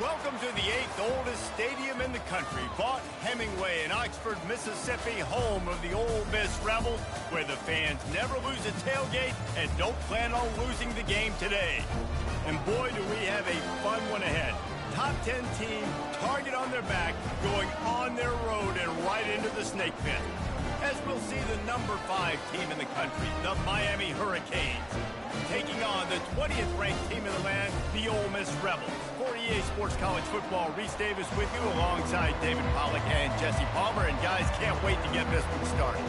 Welcome to the 8th oldest stadium in the country, Vaught Hemingway in Oxford, Mississippi, home of the Ole Miss Rebels, where the fans never lose a tailgate and don't plan on losing the game today. And boy, do we have a fun one ahead. Top 10 team, target on their back, going on their road and right into the snake pit. As we'll see the number 5 team in the country, the Miami Hurricanes, taking on the 20th ranked team in the land, the Ole Miss Rebels. For EA Sports College Football, Reese Davis with you alongside David Pollack and Jesse Palmer. And guys, can't wait to get this one started.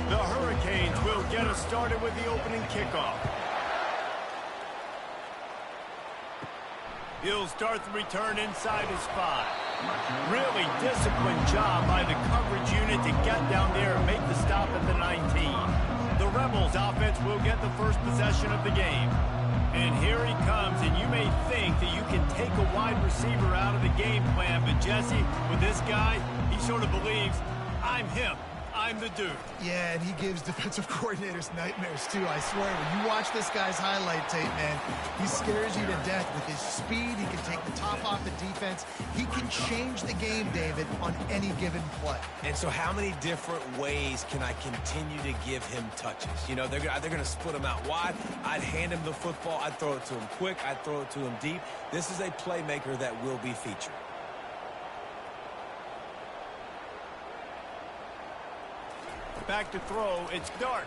The Hurricanes will get us started with the opening kickoff. He'll start the return inside his 5. Really disciplined job by the coverage unit to get down there and make the stop at the 19. The Rebels offense will get the first possession of the game. And here he comes, and you may think that you can take a wide receiver out of the game plan, but Jesse, with this guy, he sort of believes, I'm him. I'm the dude. Yeah, and he gives defensive coordinators nightmares, too, I swear. When you watch this guy's highlight tape, man, he scares you to death with his speed. He can take the top off the defense. He can change the game, David, on any given play. And so how many different ways can I continue to give him touches? You know, they're going to split him out wide. I'd hand him the football. I'd throw it to him quick. I'd throw it to him deep. This is a playmaker that will be featured. Back to throw, it's Dart.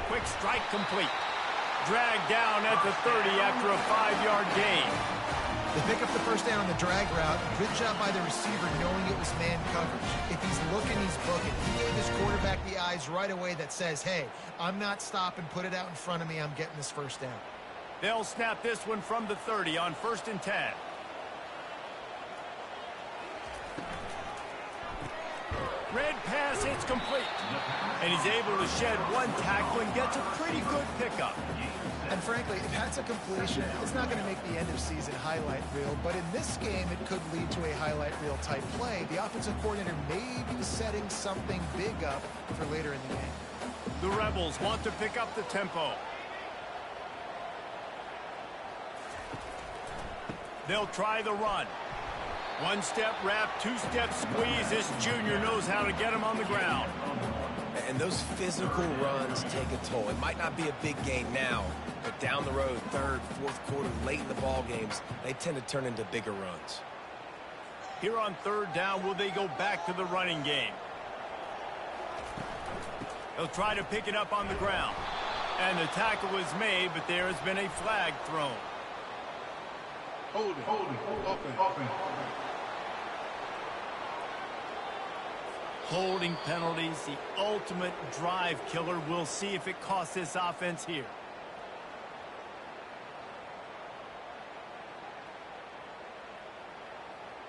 Quick strike complete. Dragged down at the 30 after a 5-yard gain. They pick up the first down on the drag route. Good job by the receiver knowing it was man coverage. If he's looking, he's booking. He gave his quarterback the eyes right away that says, hey, I'm not stopping, put it out in front of me, I'm getting this first down. They'll snap this one from the 30 on 1st and 10. Red pass, it's complete. And he's able to shed one tackle and gets a pretty good pickup. And frankly, if that's a completion, it's not going to make the end-of-season highlight reel. But in this game, it could lead to a highlight reel type play. The offensive coordinator may be setting something big up for later in the game. The Rebels want to pick up the tempo. They'll try the run. One-step wrap, two-step squeeze. This junior knows how to get him on the ground. And those physical runs take a toll. It might not be a big gain now, but down the road, 3rd, 4th quarter, late in the ball games, they tend to turn into bigger runs. Here on 3rd down, will they go back to the running game? They'll try to pick it up on the ground. And the tackle is made, but there has been a flag thrown. Hold it, open. Holding penalties, the ultimate drive killer. We'll see if it costs this offense here.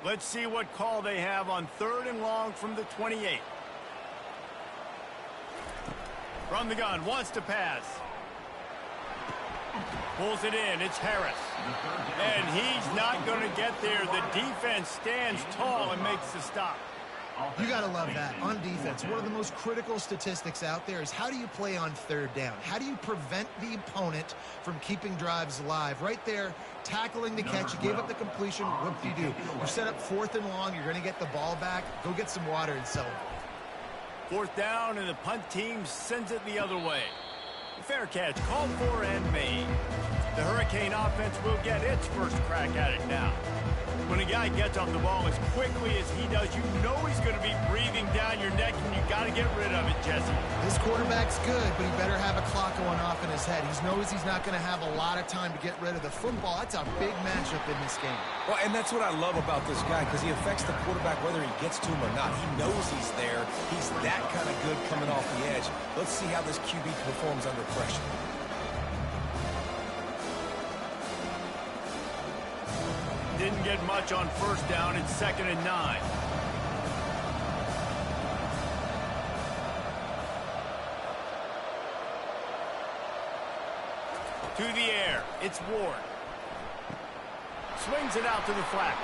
Let's see what call they have on 3rd and long from the 28. From the gun, wants to pass. Pulls it in, it's Harris. And he's not going to get there. The defense stands tall and makes the stop. You got to love that. On defense, one of the most critical statistics out there is how do you play on 3rd down? How do you prevent the opponent from keeping drives alive? Right there, tackling the catch. You gave up the completion. What do? You set up 4th and long. You're going to get the ball back. Go get some water and celebrate. 4th down, and the punt team sends it the other way. Fair catch, called for and made. The Hurricane offense will get its first crack at it now. When a guy gets off the ball as quickly as he does, you know he's going to be breathing down your neck, and you got to get rid of it, Jesse. This quarterback's good, but he better have a clock going off in his head. He knows he's not going to have a lot of time to get rid of the football. That's a big matchup in this game. Well, and that's what I love about this guy, because he affects the quarterback whether he gets to him or not. He knows he's there. He's that kind of good coming off the edge. Let's see how this QB performs under pressure. Didn't get much on 1st down. It's 2nd and 9. To the air. It's Ward. Swings it out to the flat.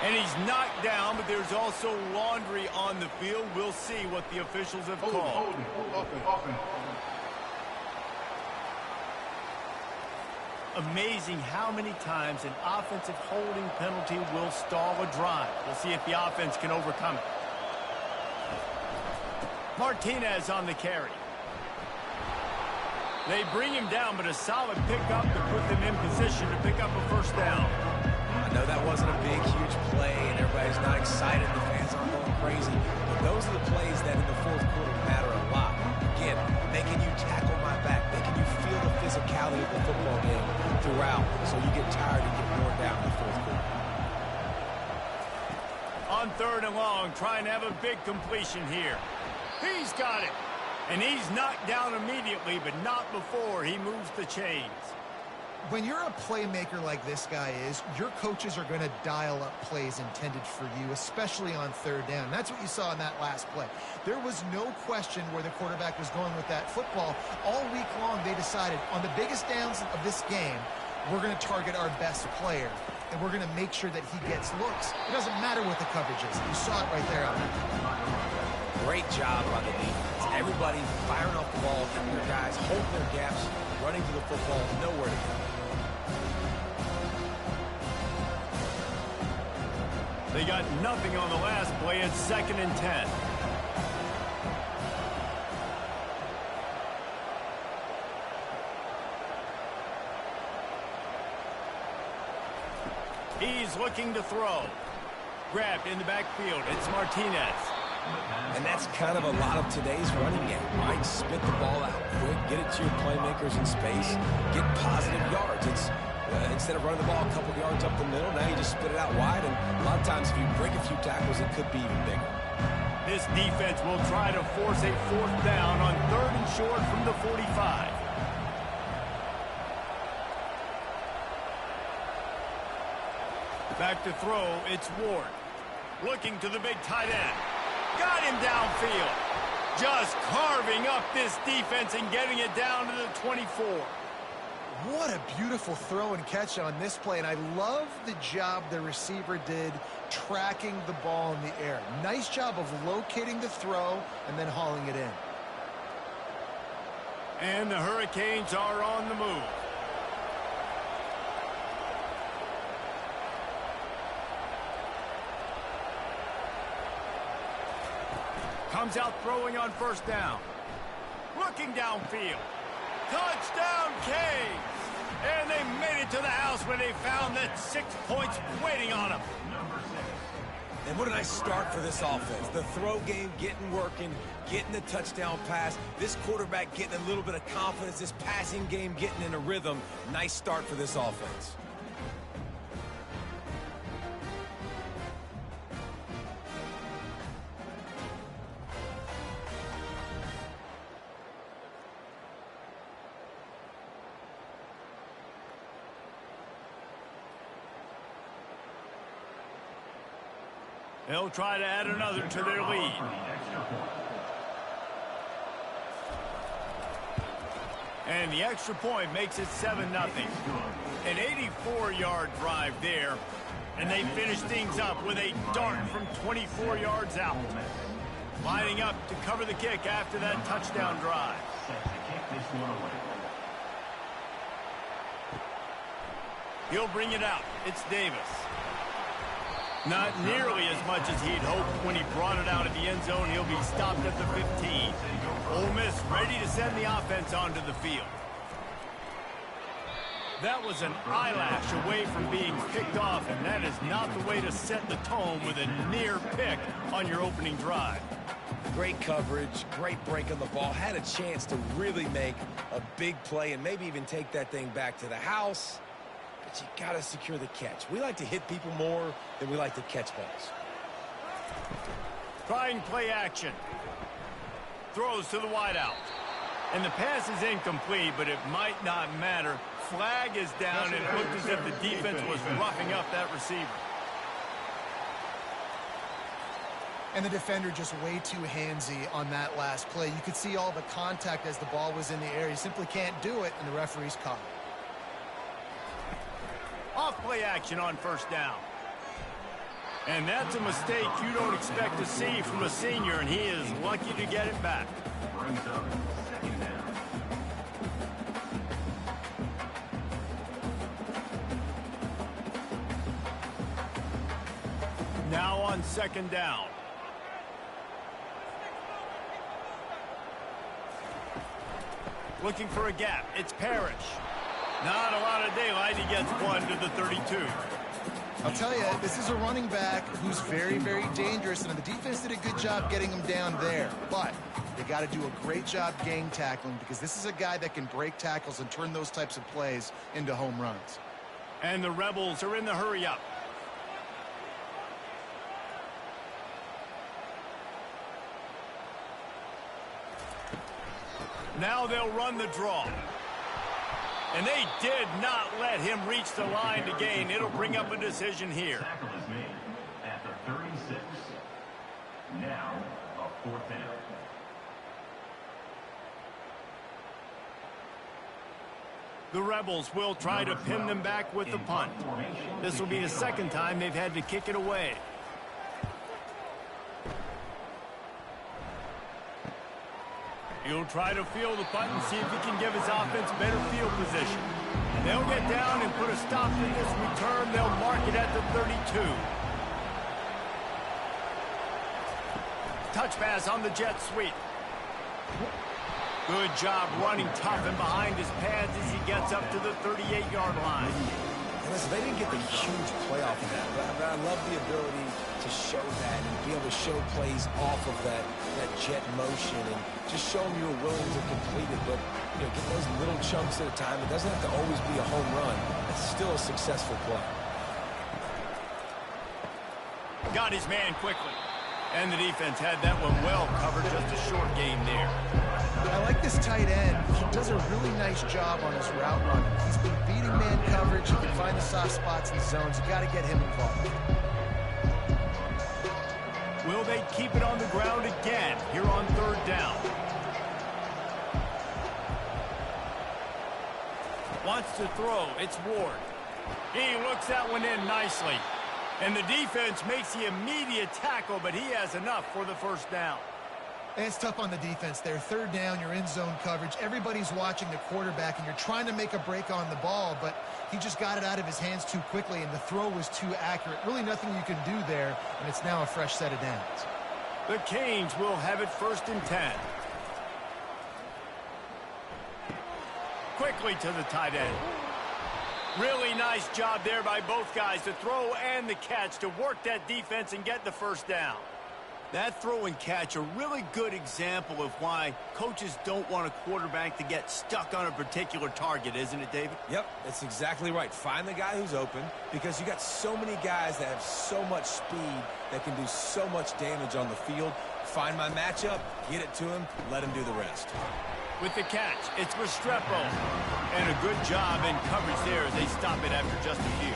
And he's knocked down, but there's also laundry on the field. We'll see what the officials have called. amazing how many times an offensive holding penalty will stall a drive. We'll see if the offense can overcome it. Martinez on the carry. They bring him down, but a solid pickup to put them in position to pick up a first down. I know that wasn't a big, huge play, and everybody's not excited. The fans aren't going crazy. But those are the plays that in the fourth quarter matter a lot. Again, making you tackle my back, making you feel the physicality of the football game throughout, so you get tired and get worn down in the fourth quarter. On 3rd and long, trying to have a big completion here. He's got it. And he's knocked down immediately, but not before he moves the chains. When you're a playmaker like this guy is, your coaches are going to dial up plays intended for you, especially on 3rd down. That's what you saw in that last play. There was no question where the quarterback was going with that football. All week long, they decided on the biggest downs of this game, we're going to target our best player, and we're going to make sure that he gets looks. It doesn't matter what the coverage is. You saw it right there on that. Great job by the defense. Everybody firing off the ball, getting their guys, holding their gaps, running to the football, nowhere to go. They got nothing on the last play. It's 2nd and 10. He's looking to throw. Grabbed in the backfield. It's Martinez. And that's kind of a lot of today's running game, right? Spit the ball out quick, get it to your playmakers in space, get positive yards. It's instead of running the ball a couple of yards up the middle, now you just spit it out wide, and a lot of times if you break a few tackles, it could be even bigger. This defense will try to force a 4th down on 3rd and short from the 45. Back to throw, it's Ward. Looking to the big tight end. Got him downfield. Just carving up this defense and getting it down to the 24. What a beautiful throw and catch on this play, and I love the job the receiver did tracking the ball in the air. Nice job of locating the throw and then hauling it in. And the Hurricanes are on the move. Comes out throwing on 1st down. Looking downfield. Touchdown, Canes! And they made it to the house when they found that 6 points waiting on them. And what a nice start for this offense. The throw game getting working, getting the touchdown pass. This quarterback getting a little bit of confidence. This passing game getting in a rhythm. Nice start for this offense. They'll try to add another to their lead. And the extra point makes it 7-0. An 84-yard drive there. And they finish things up with a dart from 24 yards out. Lining up to cover the kick after that touchdown drive. He'll bring it out. It's Davis. Not nearly as much as he'd hoped when he brought it out of the end zone. He'll be stopped at the 15. Ole Miss ready to send the offense onto the field. That was an eyelash away from being picked off, and that is not the way to set the tone with a near pick on your opening drive. Great coverage, great break on the ball. Had a chance to really make a big play and maybe even take that thing back to the house. But you got to secure the catch. We like to hit people more than we like to catch balls. Trying play action. Throws to the wideout. And the pass is incomplete, but it might not matter. Flag is down, and it looked as if the defense was roughing up that receiver. And the defender just way too handsy on that last play. You could see all the contact as the ball was in the air. You simply can't do it, and the referee's caught it. Off play action on 1st down. And that's a mistake you don't expect to see from a senior, and he is lucky to get it back. on second down. Looking for a gap. It's Parrish. Not a lot of daylight. He gets one to the 32. I'll tell you, this is a running back who's very, very dangerous, and the defense did a good job getting him down there. But they got to do a great job gang tackling, because this is a guy that can break tackles and turn those types of plays into home runs. And the Rebels are in the hurry-up. Now they'll run the draw. And they did not let him reach the line to gain. It'll bring up a decision here. Tackle is made at the 36. Now a 4th down. The Rebels will try to pin them back with the punt. This will be the second time they've had to kick it away. He'll try to field the punt and see if he can give his offense better field position. They'll get down and put a stop to this return. They'll mark it at the 32. Touch pass on the jet sweep. Good job running tough and behind his pads as he gets up to the 38-yard line. Listen, they didn't get the huge play off of that, but I love the ability to show that and be able to show plays off of that jet motion and just show them you're willing to complete it. But, you know, get those little chunks at a time. It doesn't have to always be a home run. It's still a successful play. Got his man quickly. And the defense had that one well covered. Just a short game there. I like this tight end. He does a really nice job on his route running. He's been beating man coverage. He can find the soft spots in the zones. You got to get him involved. Will they keep it on the ground again here on 3rd down? Wants to throw. It's Ward. He looks that one in nicely. And the defense makes the immediate tackle, but he has enough for the 1st down. And it's tough on the defense there. 3rd down, you're in zone coverage. Everybody's watching the quarterback, and you're trying to make a break on the ball, but he just got it out of his hands too quickly, and the throw was too accurate. Really nothing you can do there, and it's now a fresh set of downs. The Canes will have it 1st and 10. Quickly to the tight end. Really nice job there by both guys, the throw and the catch, to work that defense and get the 1st down. That throw and catch, a really good example of why coaches don't want a quarterback to get stuck on a particular target, isn't it, David? Yep, that's exactly right. Find the guy who's open, because you got so many guys that have so much speed that can do so much damage on the field. Find my matchup, get it to him, let him do the rest. With the catch, it's Restrepo. And a good job in coverage there as they stop it after just a few.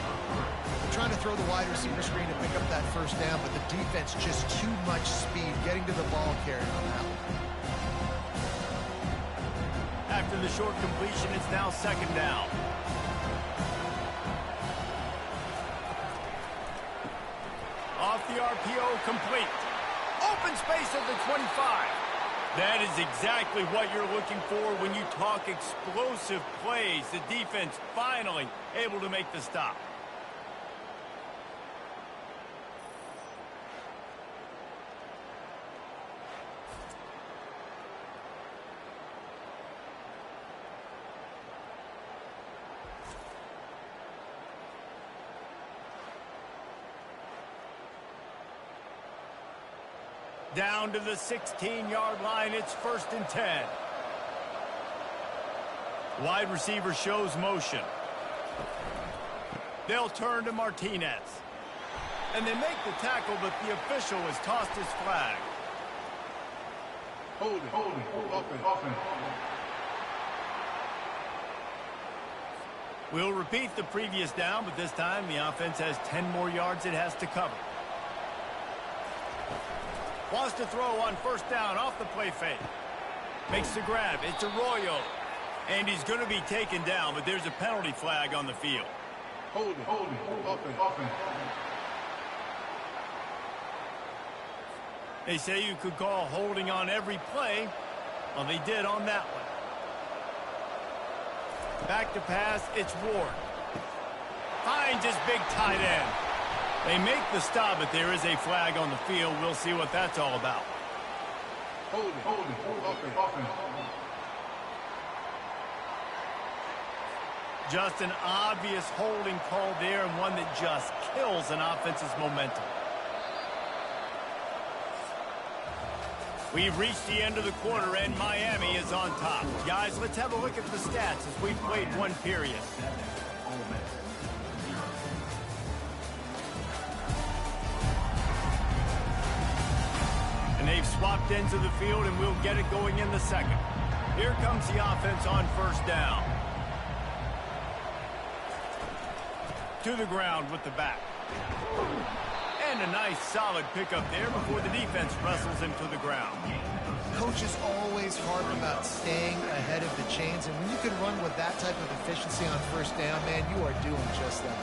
Trying to throw the wide receiver screen to pick up that 1st down, but the defense just too much speed getting to the ball carrier on that one. After the short completion, it's now 2nd down. Off the RPO, complete. Open space at the 25. That is exactly what you're looking for when you talk explosive plays. The defense finally able to make the stop. Down to the 16-yard line, it's 1st and 10. Wide receiver shows motion. They'll turn to Martinez. And they make the tackle, but the official has tossed his flag. Hold it, offense. We'll repeat the previous down, but this time the offense has 10 more yards it has to cover. Wants to throw on 1st down off the play fake. Makes the grab. It's Arroyo. And he's going to be taken down, but there's a penalty flag on the field. Hold it, offense. They say you could call holding on every play. Well, they did on that one. Back to pass, it's Ward. Finds his big tight end. They make the stop, but there is a flag on the field. We'll see what that's all about. Holding, offense. Just an obvious holding call there, and one that just kills an offense's momentum. We've reached the end of the quarter, and Miami is on top. Guys, let's have a look at the stats as we've played one period. And they've swapped ends of the field, and we'll get it going in the second. Here comes the offense on first down. To the ground with the back. And a nice solid pickup there before the defense wrestles him to the ground. Coaches always harp about staying ahead of the chains, and when you can run with that type of efficiency on first down, man, you are doing just that.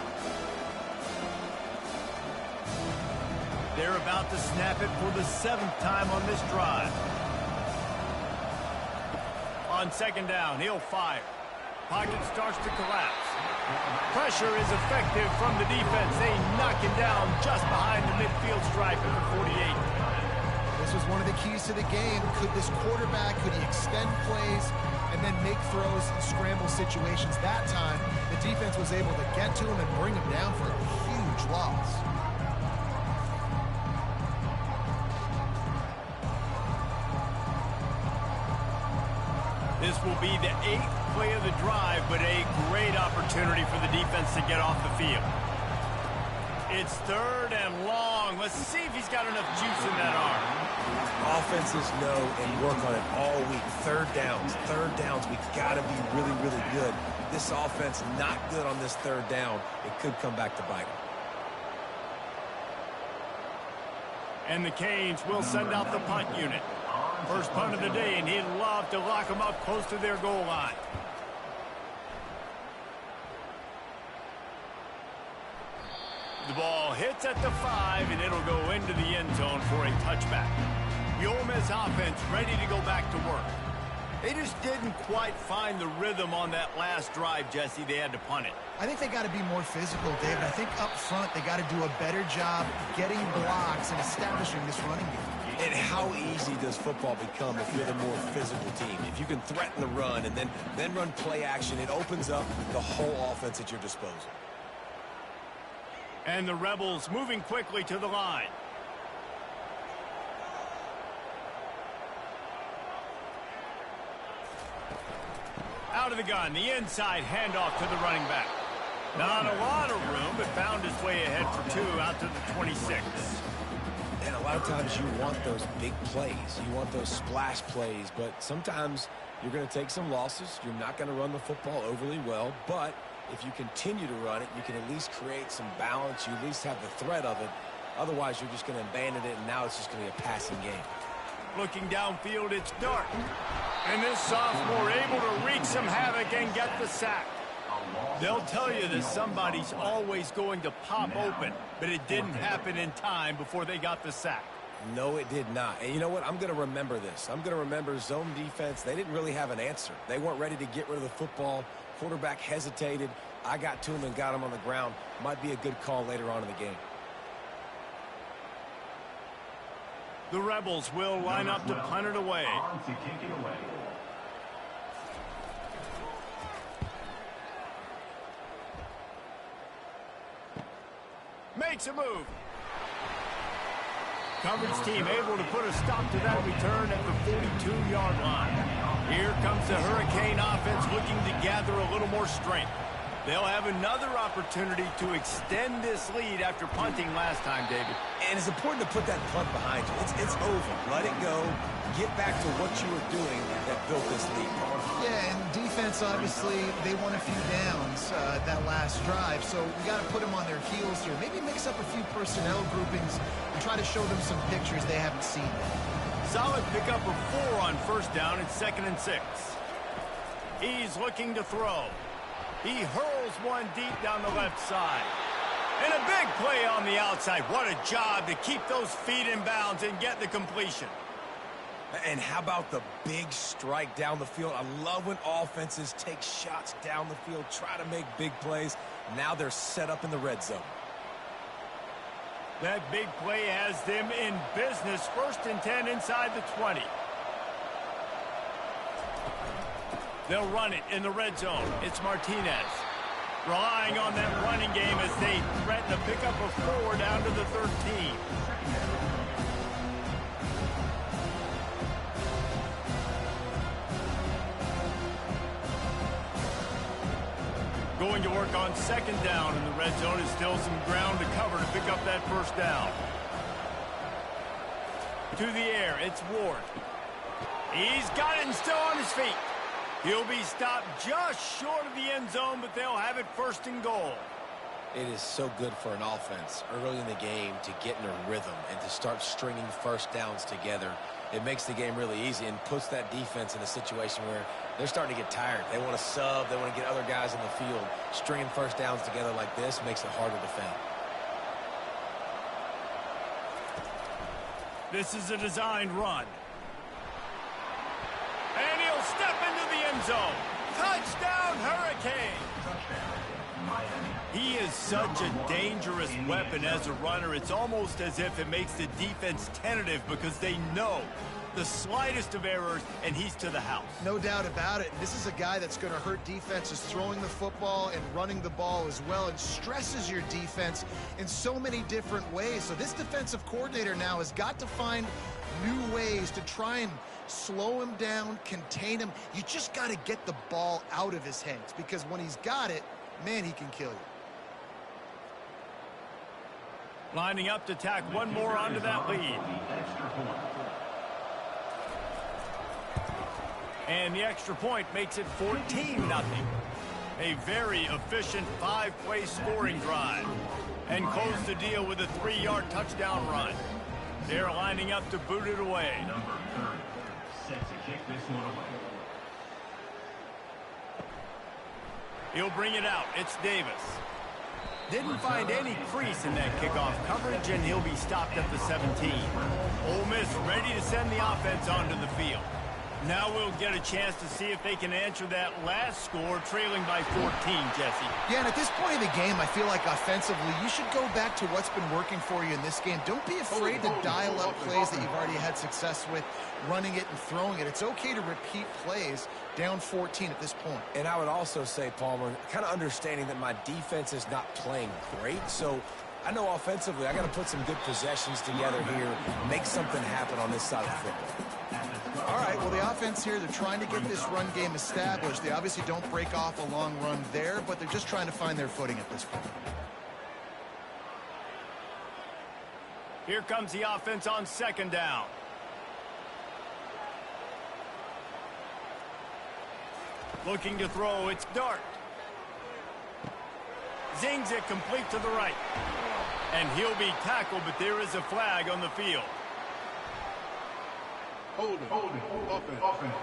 They're about to snap it for the 7th time on this drive. On second down, he'll fire. Pocket starts to collapse. Pressure is effective from the defense. They knock him down just behind the midfield stripe at the 48. This was one of the keys to the game. Could this quarterback, could he extend plays and then make throws in scramble situations? That time, the defense was able to get to him and bring him down for a huge loss. This will be the 8th play of the drive, but a great opportunity for the defense to get off the field. It's 3rd and long. Let's see if he's got enough juice in that arm. Offenses know and work on it all week. Third downs. We got to be really, really good. This offense not good on this 3rd down. It could come back to bite them. And the Canes will send out the punt unit. First punt of the day, and he'd love to lock them up close to their goal line. The ball hits at the 5, and it'll go into the end zone for a touchback. The Ole Miss offense ready to go back to work. They just didn't quite find the rhythm on that last drive, Jesse. They had to punt it. I think they got to be more physical, David. I think up front they got to do a better job getting blocks and establishing this running game. And how easy does football become if you're the more physical team? If you can threaten the run and then run play action, it opens up the whole offense at your disposal. And the Rebels moving quickly to the line. Out of the gun, the inside handoff to the running back. Not a lot of room, but found his way ahead for 2 out to the 26. And a lot of times you want those big plays. You want those splash plays, but sometimes you're going to take some losses. You're not going to run the football overly well, but if you continue to run it, you can at least create some balance. You at least have the threat of it. Otherwise, you're just going to abandon it, and now it's just going to be a passing game. Looking downfield, it's Dart. And this sophomore able to wreak some havoc and get the sack. They'll tell you that somebody's always going to pop open, but it didn't happen in time before they got the sack. No, it did not. And you know what? I'm going to remember this. I'm going to remember zone defense. They didn't really have an answer. They weren't ready to get rid of the football. Quarterback hesitated. I got to him and got him on the ground. Might be a good call later on in the game. The Rebels will line up to punt it away. Makes a move. Coverage team able to put a stop to that return at the 42-yard line. Here comes the Hurricane offense looking to gather a little more strength. They'll have another opportunity to extend this lead after punting last time, David. And it's important to put that punt behind you. It's over. Let it go. Get back to what you were doing that built this lead. Yeah, and defense, obviously, they won a few downs that last drive, so we got to put them on their heels here. Maybe mix up a few personnel groupings and try to show them some pictures they haven't seen yet. Solid pickup of 4 on first down. It's 2nd and 6. He's looking to throw. He hurls one deep down the left side. And a big play on the outside. What a job to keep those feet in bounds and get the completion. And how about the big strike down the field? I love when offenses take shots down the field, try to make big plays. Now they're set up in the red zone. That big play has them in business. 1st and 10 inside the 20. They'll run it in the red zone. It's Martinez. Relying on that running game as they threaten to pick up a 4 down to the 13. Going to work on 2nd down in the red zone. Is still some ground to cover to pick up that 1st down. To the air, it's Ward. He's got it and still on his feet. He'll be stopped just short of the end zone, but they'll have it 1st and goal. It is so good for an offense early in the game to get in a rhythm and to start stringing 1st downs together. It makes the game really easy and puts that defense in a situation where they're starting to get tired. They want to sub. They want to get other guys in the field. Stringing 1st downs together like this makes it hard to defend. This is a designed run. And he'll step into the end zone. Touchdown, Hurricane! He is such a dangerous weapon as a runner. It's almost as if it makes the defense tentative because they know the slightest of errors, and he's to the house. No doubt about it. This is a guy that's going to hurt defenses throwing the football and running the ball as well, and stresses your defense in so many different ways. So this defensive coordinator now has got to find new ways to try and slow him down, contain him. You just got to get the ball out of his hands, because when he's got it, man, he can kill you. Lining up to tack one more onto that lead. And the extra point makes it 14-0. A very efficient 5-play scoring drive. And close the deal with a 3-yard touchdown run. They're lining up to boot it away. Number 30 set to kick this one away. He'll bring it out. It's Davis. Didn't find any crease in that kickoff coverage, and he'll be stopped at the 17. Ole Miss ready to send the offense onto the field. Now we'll get a chance to see if they can answer that last score, trailing by 14, Jesse. Yeah, and at this point of the game, I feel like offensively, you should go back to what's been working for you in this game. Don't be afraid to dial up plays that you've already had success with, running it and throwing it. It's okay to repeat plays down 14 at this point. And I would also say, Palmer, kind of understanding that my defense is not playing great, so I know offensively I got to put some good possessions together here, make something happen on this side of the football. All right, well, the offense here, they're trying to get this run game established. They obviously don't break off a long run there, but they're just trying to find their footing at this point. Here comes the offense on 2nd down. Looking to throw, it's Dart. Zings it complete to the right. And he'll be tackled, but there is a flag on the field. Hold it. Offense.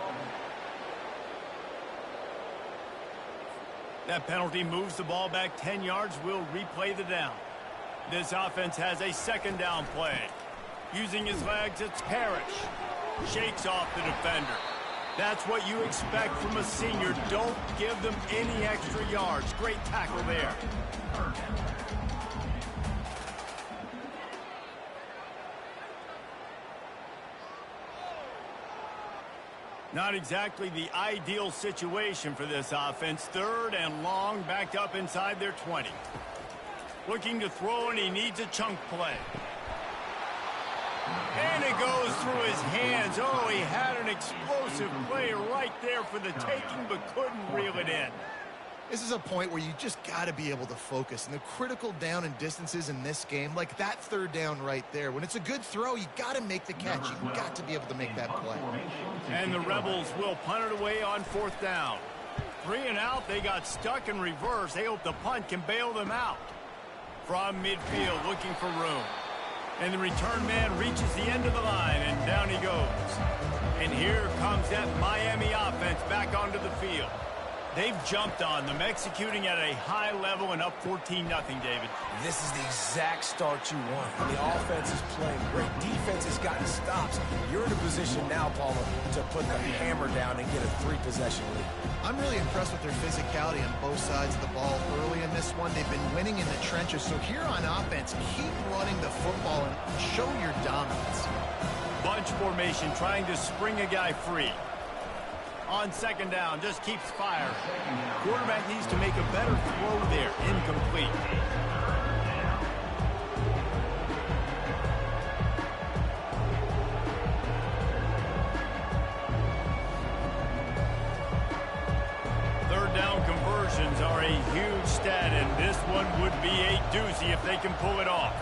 That penalty moves the ball back 10 yards. We'll replay the down. This offense has a 2nd down play. Using his legs, it's Parrish. Shakes off the defender. That's what you expect from a senior. Don't give them any extra yards. Great tackle there. Not exactly the ideal situation for this offense. 3rd and long, backed up inside their 20. Looking to throw, and he needs a chunk play. And it goes through his hands. Oh, he had an explosive play right there for the taking, but couldn't reel it in. This is a point where you just got to be able to focus. And the critical down and distances in this game, like that 3rd down right there, when it's a good throw, you got to make the catch. You got to be able to make that play. And the Rebels will punt it away on 4th down. 3 and out, they got stuck in reverse. They hope the punt can bail them out. From midfield, looking for room. And the return man reaches the end of the line, and down he goes. And here comes that Miami offense back onto the field. They've jumped on them, executing at a high level and up 14-0, David. This is the exact start you want. The offense is playing great. Defense has gotten stops. You're in a position now, Palmer, to put the hammer down and get a 3-possession lead. I'm really impressed with their physicality on both sides of the ball early in this one. They've been winning in the trenches. So here on offense, keep running the football and show your dominance. Bunch formation, trying to spring a guy free. On second down, just keeps fire. Quarterback needs to make a better throw there. Incomplete. Third down conversions are a huge stat, and this one would be a doozy if they can pull it off.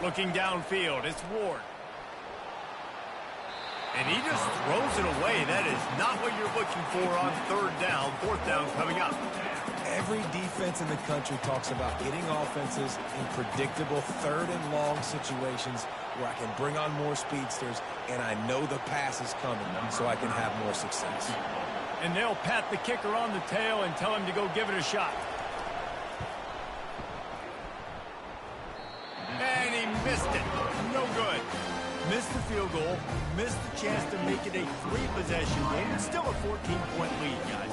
Looking downfield, it's Ward. And he just throws it away. That is not what you're looking for on third down. Fourth down coming up. Every defense in the country talks about getting offenses in predictable third and long situations where I can bring on more speedsters and I know the pass is coming so I can have more success. And they'll pat the kicker on the tail and tell him to go give it a shot. And he missed it. No good. Missed the field goal. Missed the chance to make it a 3-possession game. It's still a 14-point lead, guys.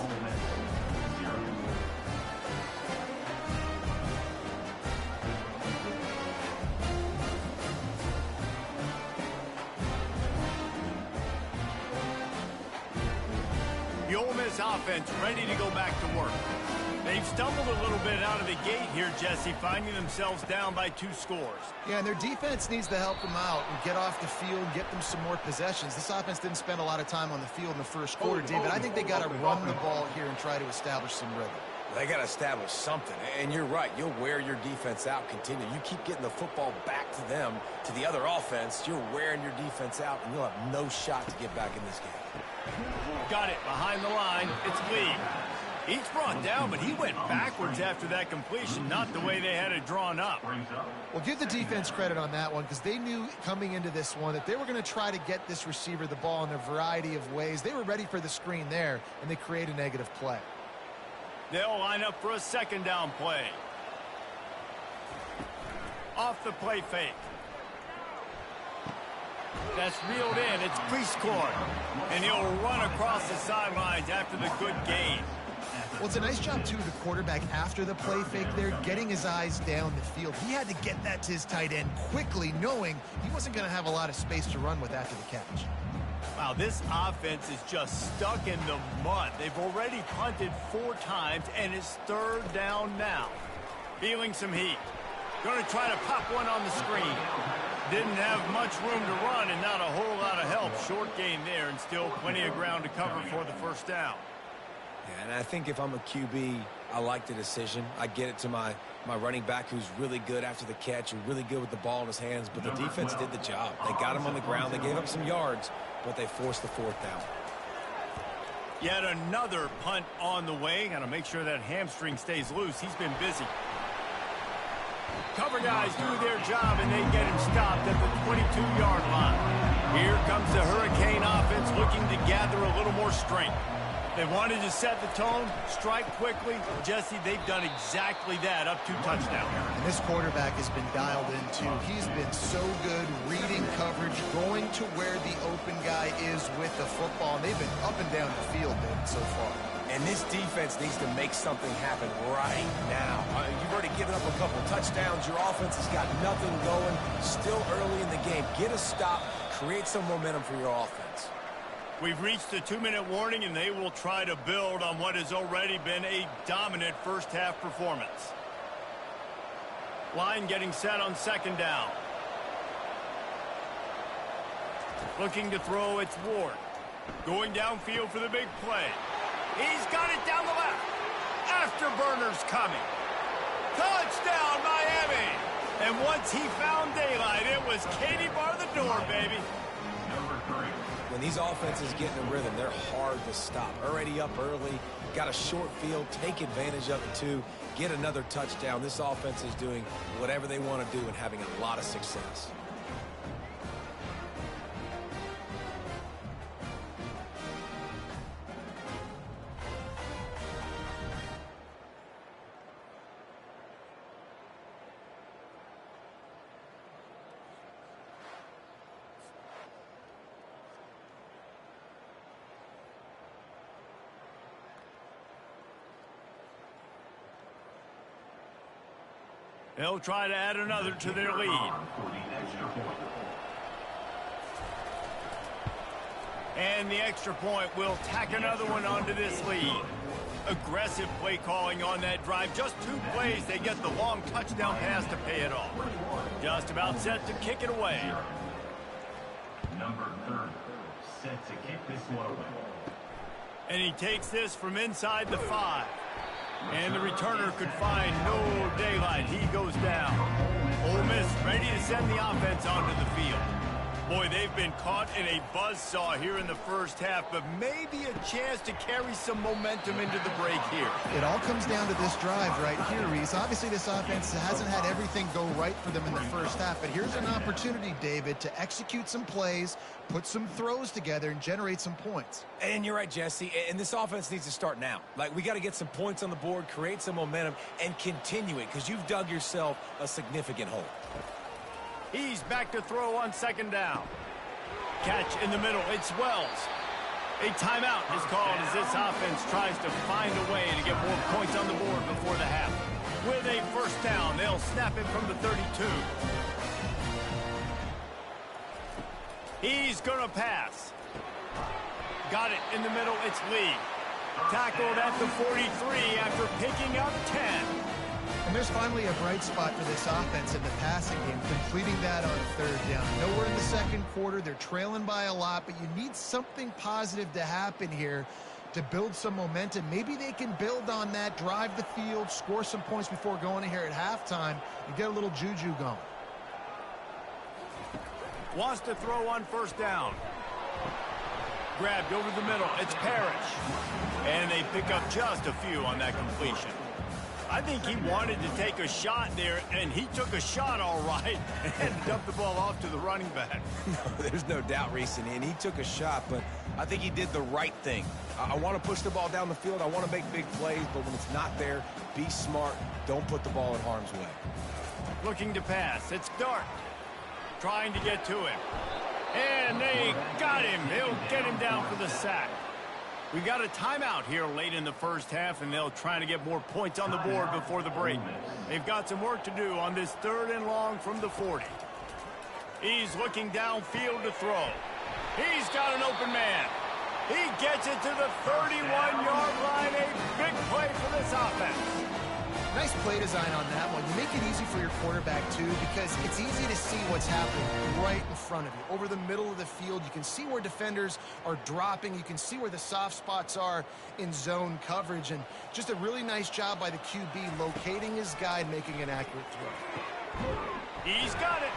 The Ole Miss offense ready to go back to work. They've stumbled a little bit out of the gate here, Jesse, finding themselves down by 2 scores. Yeah, and their defense needs to help them out and get off the field and get them some more possessions. This offense didn't spend a lot of time on the field in the first quarter, David. I think they got to run the ball here and try to establish some rhythm. They got to establish something, and you're right. You'll wear your defense out, continue. You keep getting the football back to them, to the other offense, you're wearing your defense out, and you'll have no shot to get back in this game. Got it behind the line. It's Lee. He's brought down, but he went backwards after that completion, not the way they had it drawn up. Well, give the defense credit on that one because they knew coming into this one that they were going to try to get this receiver the ball in a variety of ways. They were ready for the screen there, and they create a negative play. They'll line up for a second down play. Off the play fake. That's reeled in. It's Prieskorn. And he'll run across the sidelines after the good gain. Well, it's a nice job, too, the quarterback after the play fake there, getting his eyes down the field. He had to get that to his tight end quickly, knowing he wasn't going to have a lot of space to run with after the catch. Wow, this offense is just stuck in the mud. They've already punted 4 times, and it's third down now. Feeling some heat. Going to try to pop one on the screen. Didn't have much room to run and not a whole lot of help. Short gain there and still plenty of ground to cover for the first down. Yeah, and I think if I'm a QB, I like the decision. I get it to my running back who's really good after the catch and really good with the ball in his hands, but the defense did the job. They got him on the ground. They gave up some yards, but they forced the 4th down. Yet another punt on the way. Got to make sure that hamstring stays loose. He's been busy. Cover guys do their job, and they get him stopped at the 22-yard line. Here comes the Hurricane offense looking to gather a little more strength. They wanted to set the tone, strike quickly. Jesse, they've done exactly that, up 2 touchdowns. And this quarterback has been dialed in, too. He's been so good reading coverage, going to where the open guy is with the football. And they've been up and down the field, David, so far. And this defense needs to make something happen right now. You've already given up a couple touchdowns. Your offense has got nothing going. Still early in the game. Get a stop. Create some momentum for your offense. We've reached the 2-minute warning, and they will try to build on what has already been a dominant first-half performance. Line getting set on second down. Looking to throw, it's Ward. Going downfield for the big play. He's got it down the left. Afterburner's coming. Touchdown, Miami! And once he found daylight, it was Katie bar the door, baby. When these offenses get in a rhythm, they're hard to stop. Already up early, got a short field, take advantage of it too, get another touchdown. This offense is doing whatever they want to do and having a lot of success. They'll try to add another to their lead. For the extra point. And the extra point will tack another one onto this lead. Aggressive play calling on that drive. Just 2 plays, they get the long touchdown pass to pay it off. Just about set to kick it away. Number 30, set to kick this one away. And he takes this from inside the 5. And the returner could find no daylight. He goes down. Ole Miss ready to send the offense onto the field. Boy, they've been caught in a buzzsaw here in the first half, but maybe a chance to carry some momentum into the break here. It all comes down to this drive right here, Reese. Obviously, this offense hasn't had everything go right for them in the first half, but here's an opportunity, David, to execute some plays, put some throws together, and generate some points. And you're right, Jesse, and this offense needs to start now. Like, we got to get some points on the board, create some momentum, and continue it, because you've dug yourself a significant hole. He's back to throw on second down. Catch in the middle. It's Wells. A timeout is called as this offense tries to find a way to get more points on the board before the half. With a first down, they'll snap it from the 32. He's going to pass. Got it in the middle. It's Lee. Tackled at the 43 after picking up 10. And there's finally a bright spot for this offense in the passing game, completing that on third down. Nowhere in the second quarter. They're trailing by a lot, but you need something positive to happen here to build some momentum. Maybe they can build on that, drive the field, score some points before going in here at halftime, and get a little juju going. Wants to throw on first down. Grabbed over the middle. It's Parrish. And they pick up just a few on that completion. I think he wanted to take a shot there, and he took a shot all right and dumped the ball off to the running back. There's no doubt, Reese, and he took a shot, but I think he did the right thing. I want to push the ball down the field. I want to make big plays, but when it's not there, be smart. Don't put the ball in harm's way. Looking to pass. It's Dart. Trying to get to him. And they got him. They'll get him down for the sack. We got a timeout here late in the first half, and they'll try to get more points on the board before the break. They've got some work to do on this third and long from the 40. He's looking downfield to throw. He's got an open man. He gets it to the 31-yard line. A big play for this offense. Nice play design on that one. You make it easy for your quarterback, too, because it's easy to see what's happening right in front of you. Over the middle of the field, you can see where defenders are dropping. You can see where the soft spots are in zone coverage. And just a really nice job by the QB locating his guy and making an accurate throw. He's got it.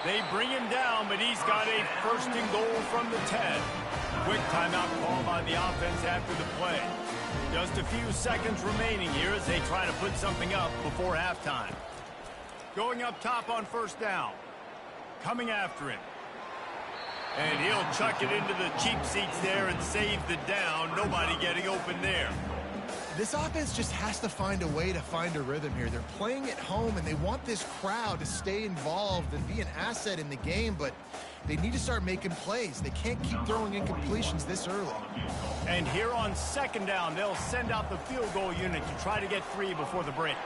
They bring him down, but he's got a first and goal from the 10. Quick timeout call by the offense after the play. Just a few seconds remaining here as they try to put something up before halftime. Going up top on first down. Coming after him. And he'll chuck it into the cheap seats there and save the down. Nobody getting open there. This offense just has to find a way to find a rhythm here. They're playing at home, and they want this crowd to stay involved and be an asset in the game, but they need to start making plays. They can't keep throwing incompletions this early. And here on second down, they'll send out the field goal unit to try to get 3 before the break.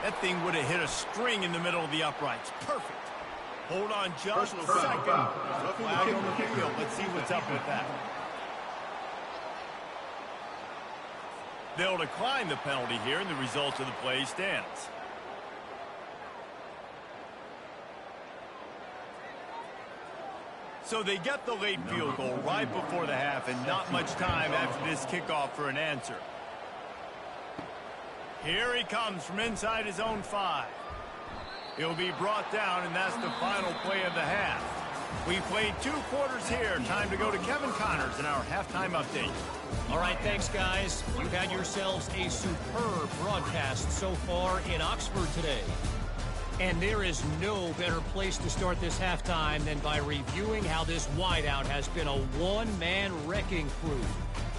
That thing would have hit a string in the middle of the uprights. Perfect. Hold on just a second. Flag on the field. Let's see what's up with that. They'll decline the penalty here, and the result of the play stands. So they get the late field goal right before the half, and not much time after this kickoff for an answer. Here he comes from inside his own 5. He'll be brought down, and that's the final play of the half. We played 2 quarters here. Time to go to Kevin Connors in our halftime update. All right, thanks, guys. You've had yourselves a superb broadcast so far in Oxford today. And there is no better place to start this halftime than by reviewing how this wideout has been a one-man wrecking crew.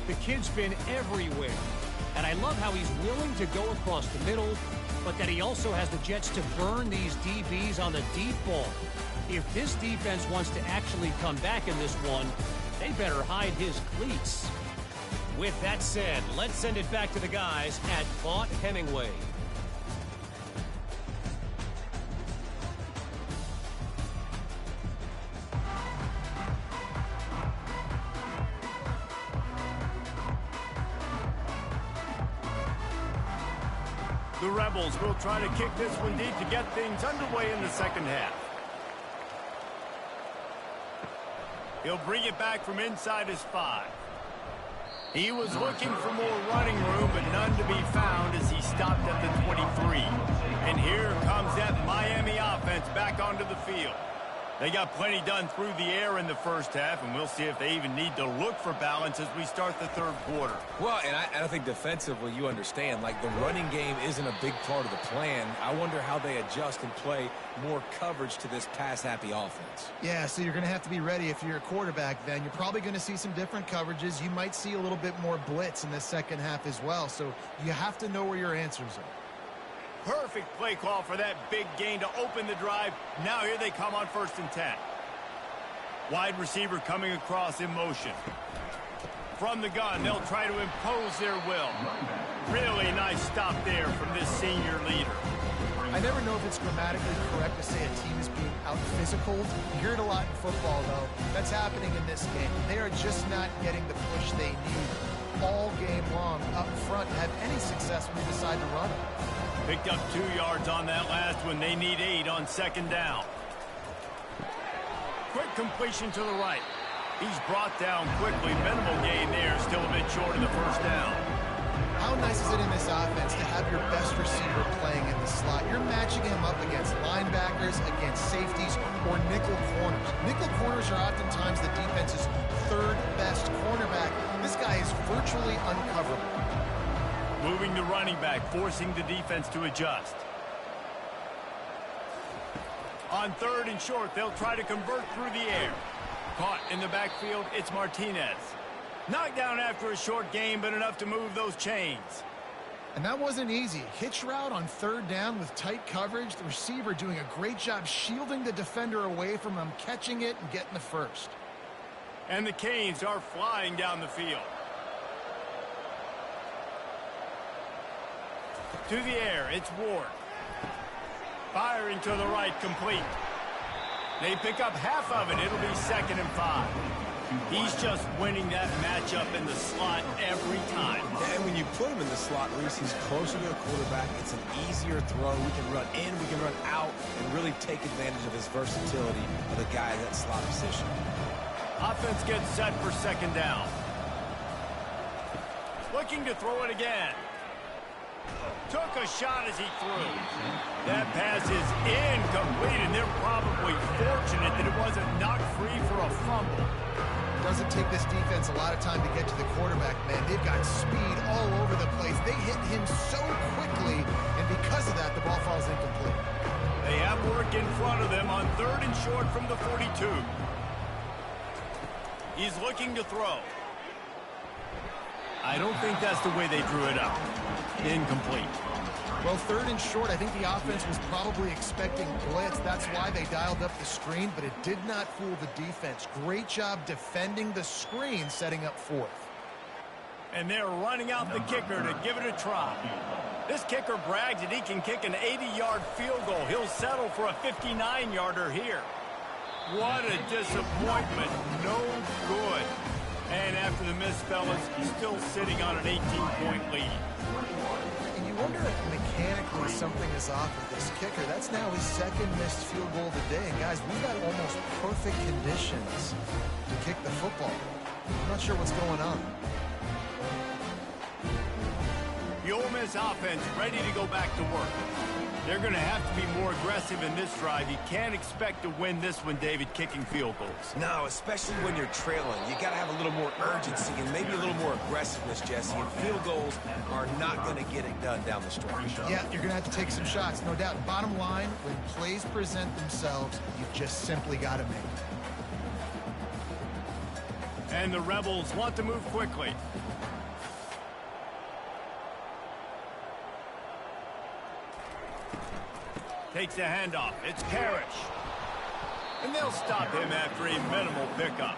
The kid's been everywhere. And I love how he's willing to go across the middle, but that he also has the jets to burn these DBs on the deep ball. If this defense wants to actually come back in this one, they better hide his cleats. With that said, let's send it back to the guys at Vaught Hemingway. The Rebels will try to kick this one deep to get things underway in the second half. He'll bring it back from inside his 5. He was looking for more running room, but none to be found as he stopped at the 23. And here comes that Miami offense back onto the field. They got plenty done through the air in the first half, and we'll see if they even need to look for balance as we start the third quarter. Well, and I think defensively, you understand, like the running game isn't a big part of the plan. I wonder how they adjust and play more coverage to this pass-happy offense. Yeah, so you're going to have to be ready if you're a quarterback then. You're probably going to see some different coverages. You might see a little bit more blitz in the second half as well, so you have to know where your answers are. Perfect play call for that big gain to open the drive. Now here they come on 1st and 10. Wide receiver coming across in motion. From the gun, they'll try to impose their will. Really nice stop there from this senior leader. I never know if it's grammatically correct to say a team is being out-physicaled. You hear it a lot in football, though. That's happening in this game. They are just not getting the push they need all game long up front to have any success when they decide to run it. Picked up 2 yards on that last one. They need 8 on 2nd down. Quick completion to the right. He's brought down quickly. Minimal gain there. Still a bit short of the 1st down. How nice is it in this offense to have your best receiver playing in the slot? You're matching him up against linebackers, against safeties, or nickel corners. Nickel corners are oftentimes the defense's 3rd best cornerback. This guy is virtually uncoverable. Moving the running back, forcing the defense to adjust. On 3rd and short, they'll try to convert through the air. Caught in the backfield, it's Martinez. Knocked down after a short gain, but enough to move those chains. And that wasn't easy. Hitch route on 3rd down with tight coverage. The receiver doing a great job shielding the defender away from him, catching it and getting the 1st. And the Canes are flying down the field. To the air, it's Ward. Firing to the right, complete. They pick up half of it. It'll be 2nd and 5. He's just winning that matchup in the slot every time. And when you put him in the slot, Reese, he's closer to the quarterback. It's an easier throw. We can run in, we can run out, and really take advantage of his versatility of the guy in that slot position. Offense gets set for 2nd down. Looking to throw it again. Took a shot as he threw. That pass is incomplete, and they're probably fortunate that it wasn't knocked free for a fumble. Doesn't take this defense a lot of time to get to the quarterback, man. They've got speed all over the place. They hit him so quickly, and because of that, the ball falls incomplete. They have work in front of them on 3rd and short from the 42. He's looking to throw. I don't think that's the way they drew it up. Incomplete. Well, 3rd and short, I think the offense was probably expecting blitz. That's why they dialed up the screen, but it did not fool the defense. Great job defending the screen, setting up 4th. And they're running out the kicker to give it a try. This kicker brags that he can kick an 80-yard field goal. He'll settle for a 59-yarder here. What a disappointment. No good. And after the miss, fellas, he's still sitting on an 18-point lead. And you wonder if mechanically something is off with this kicker. That's now his 2nd missed field goal today. And guys, we got almost perfect conditions to kick the football. I'm not sure what's going on. The Ole Miss offense ready to go back to work. They're going to have to be more aggressive in this drive. You can't expect to win this one, David, kicking field goals. No, especially when you're trailing. You got to have a little more urgency and maybe a little more aggressiveness, Jesse. And field goals are not going to get it done down the stretch. Yeah, you're going to have to take some shots, no doubt. Bottom line, when plays present themselves, you just simply got to make them. And the Rebels want to move quickly. Takes the handoff. It's Parrish. And they'll stop him after a minimal pickup.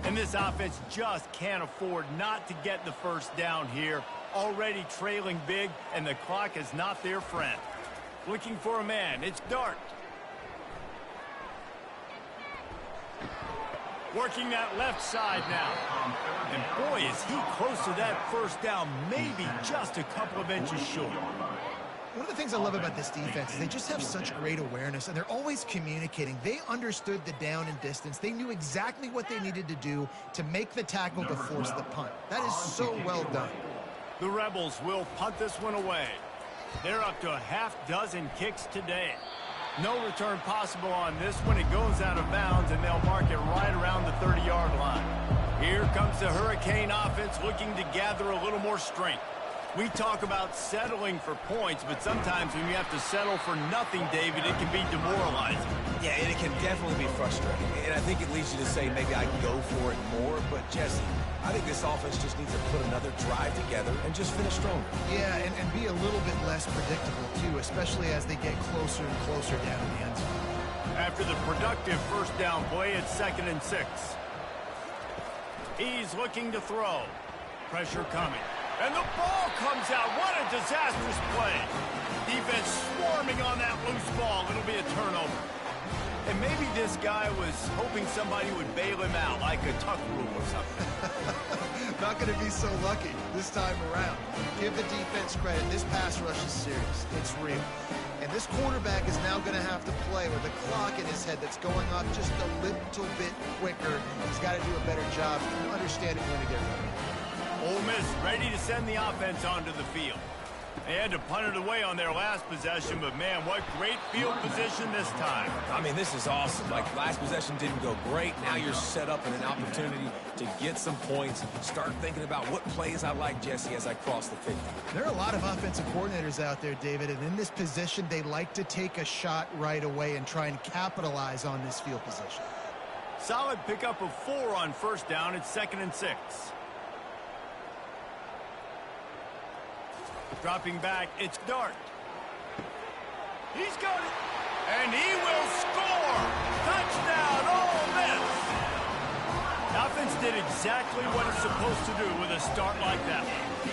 And this offense just can't afford not to get the 1st down here. Already trailing big, and the clock is not their friend. looking for a man. It's Dart. Working that left side now. And boy, is he close to that first down, maybe just a couple of inches short. One of the things I love about this defense is they just have such great awareness, and they're always communicating. They understood the down and distance. They knew exactly what they needed to do to make the tackle to force the punt. That is so well done. The Rebels will punt this one away. They're up to a half-dozen kicks today. No return possible on this one. It goes out of bounds, and they'll mark it right around the 30-yard line. Here comes the Hurricane offense looking to gather a little more strength. We talk about settling for points, but sometimes when you have to settle for nothing, David, it can be demoralizing. Yeah, and it can definitely be frustrating. And I think it leads you to say maybe I can go for it more. But, Jesse, I think this offense just needs to put another drive together and just finish stronger. Yeah, and be a little bit less predictable, too, especially as they get closer and closer down in the end zone. After the productive first down play, it's 2nd and 6. He's looking to throw. Pressure coming. And the ball comes out. What a disastrous play. Defense swarming on that loose ball. It'll be a turnover. And maybe this guy was hoping somebody would bail him out, like a tuck rule or something. Not going to be so lucky this time around. Give the defense credit. This pass rush is serious. It's real. And this quarterback is now going to have to play with a clock in his head that's going off just a little bit quicker. He's got to do a better job understanding when to get ready. Ole Miss ready to send the offense onto the field. They had to punt it away on their last possession, but man, what great field position this time. I mean, this is awesome. Like, last possession didn't go great. Now you're set up in an opportunity to get some points. Start thinking about what plays I like, Jesse, as I cross the 50. There are a lot of offensive coordinators out there, David, and in this position, they like to take a shot right away and try and capitalize on this field position. Solid pickup of 4 on first down. It's 2nd and 6. Dropping back, it's Dart. He's got it. And he will score. Touchdown, Ole Miss. The offense did exactly what it's supposed to do with a start like that.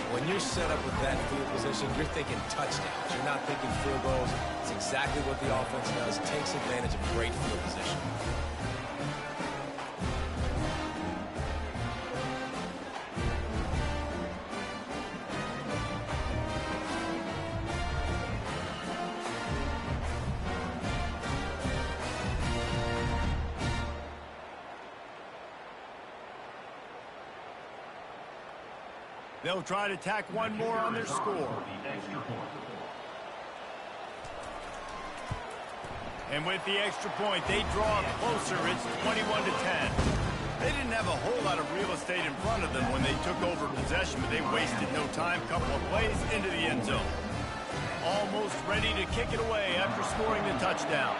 When you're set up with that field position, you're thinking touchdowns. You're not thinking field goals. It's exactly what the offense does. Takes advantage of great field position. They'll try to tack one more on their score. And with the extra point, they draw closer. It's 21-10. They didn't have a whole lot of real estate in front of them when they took over possession, but they wasted no time. Couple of plays into the end zone. Almost ready to kick it away after scoring the touchdown.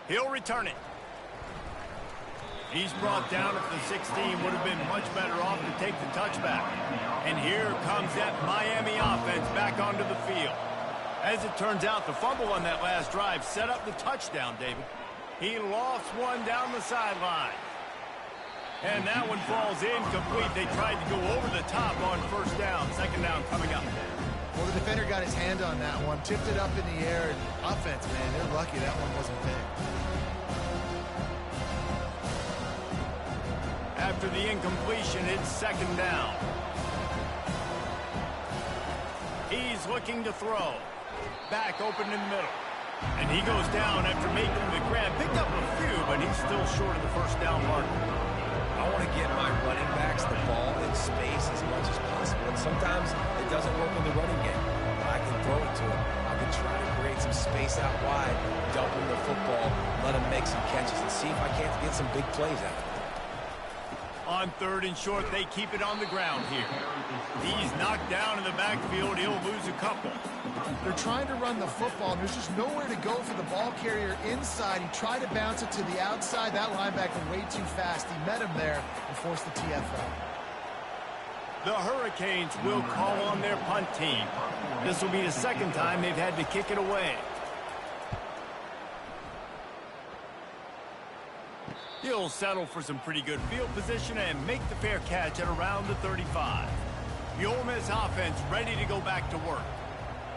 He'll return it. He's brought down at the 16. Would have been much better off to take the touchback. And here comes that Miami offense back onto the field. As it turns out, the fumble on that last drive set up the touchdown, David. He lost one down the sideline. And that one falls incomplete. They tried to go over the top on first down. 2nd down coming up. Well, the defender got his hand on that one, tipped it up in the air. Offense, man, they're lucky that one wasn't picked. After the incompletion, it's 2nd down. He's looking to throw. Back open in the middle. And he goes down after making the grab. Picked up a few, but he's still short of the first down mark. I want to get my running backs the ball in space as much as possible. And sometimes it doesn't work in the running game. But I can throw it to him. I can try to create some space out wide, dump him the football, let him make some catches, and see if I can't get some big plays out of it. On 3rd and short, they keep it on the ground here. He's knocked down in the backfield. He'll lose a couple. They're trying to run the football, and there's just nowhere to go for the ball carrier inside. He tried to bounce it to the outside. That linebacker way too fast. He met him there and forced the TFL. The Hurricanes will call on their punt team. This will be the 2nd time they've had to kick it away. He'll settle for some pretty good field position and make the fair catch at around the 35. The Ole Miss offense ready to go back to work.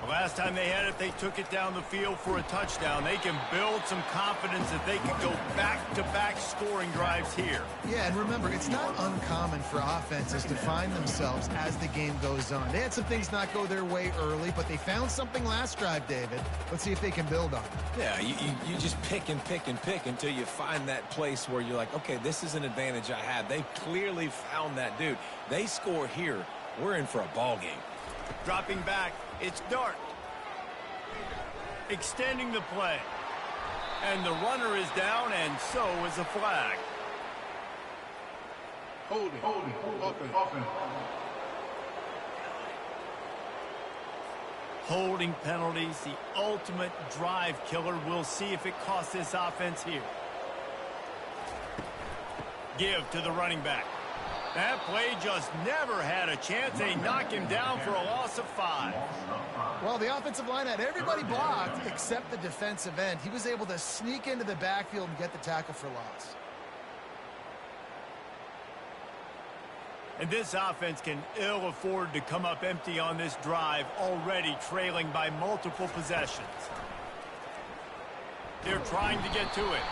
The last time they had it, they took it down the field for a touchdown. They can build some confidence that they can go back-to-back scoring drives here. Yeah, and remember, it's not uncommon for offenses to find themselves as the game goes on. They had some things not go their way early, but they found something last drive, David. Let's see if they can build on it. Yeah, you just pick and pick and pick until you find that place where you're like, okay, this is an advantage I have. They clearly found that dude. They score here. We're in for a ball game. Dropping back, it's Dart. Extending the play. And the runner is down, and so is a flag. Holding, offense. Holding penalties, the ultimate drive killer. We'll see if it costs this offense here. Give to the running back. That play just never had a chance. They knock him down for a loss of 5. Well, the offensive line had everybody blocked except the defensive end. He was able to sneak into the backfield and get the tackle for loss. And this offense can ill afford to come up empty on this drive, already trailing by multiple possessions. They're trying to get to it.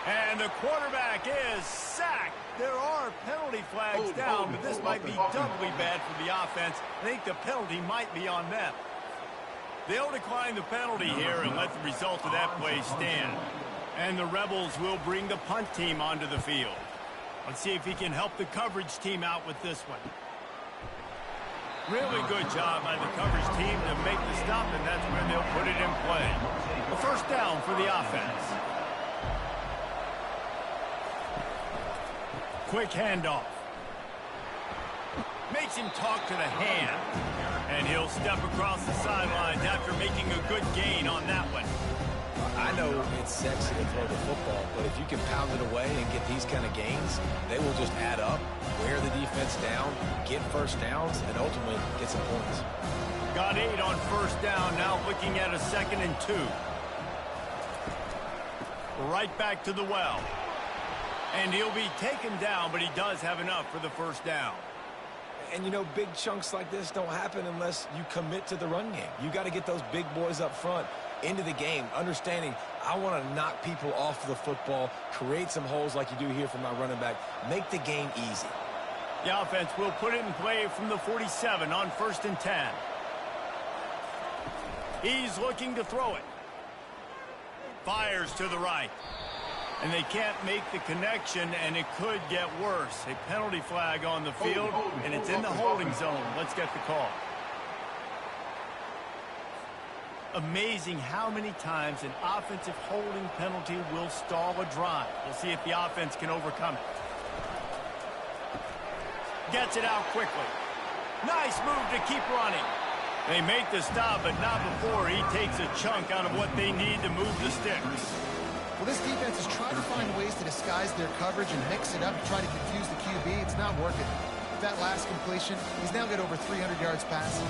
And the quarterback is sacked. There are penalty flags down, but this might be doubly bad for the offense. I think the penalty might be on them. They'll decline the penalty here and let the result of that play stand. And the Rebels will bring the punt team onto the field. Let's see if he can help the coverage team out with this one. Really good job by the coverage team to make the stop, and that's where they'll put it in play. A first down for the offense. Quick handoff. Makes him talk to the hand. And he'll step across the sidelines after making a good gain on that one. I know it's sexy to throw the football, but if you can pound it away and get these kind of gains, they will just add up, wear the defense down, get first downs, and ultimately get some points. Got 8 on first down, now looking at a 2nd and 2. Right back to the well. And he'll be taken down, but he does have enough for the first down. And, you know, big chunks like this don't happen unless you commit to the run game. You got to get those big boys up front into the game, understanding I want to knock people off the football, create some holes like you do here for my running back, make the game easy. The offense will put it in play from the 47 on 1st and 10. He's looking to throw it. Fires to the right. And they can't make the connection, and it could get worse. A penalty flag on the field, and it's in the holding zone. Let's get the call. Amazing how many times an offensive holding penalty will stall a drive. We'll see if the offense can overcome it. Gets it out quickly. Nice move to keep running. They make the stop, but not before he takes a chunk out of what they need to move the sticks. Well, this defense is trying to find ways to disguise their coverage and mix it up to try to confuse the QB. It's not working. That last completion, he's now got over 300 yards passing.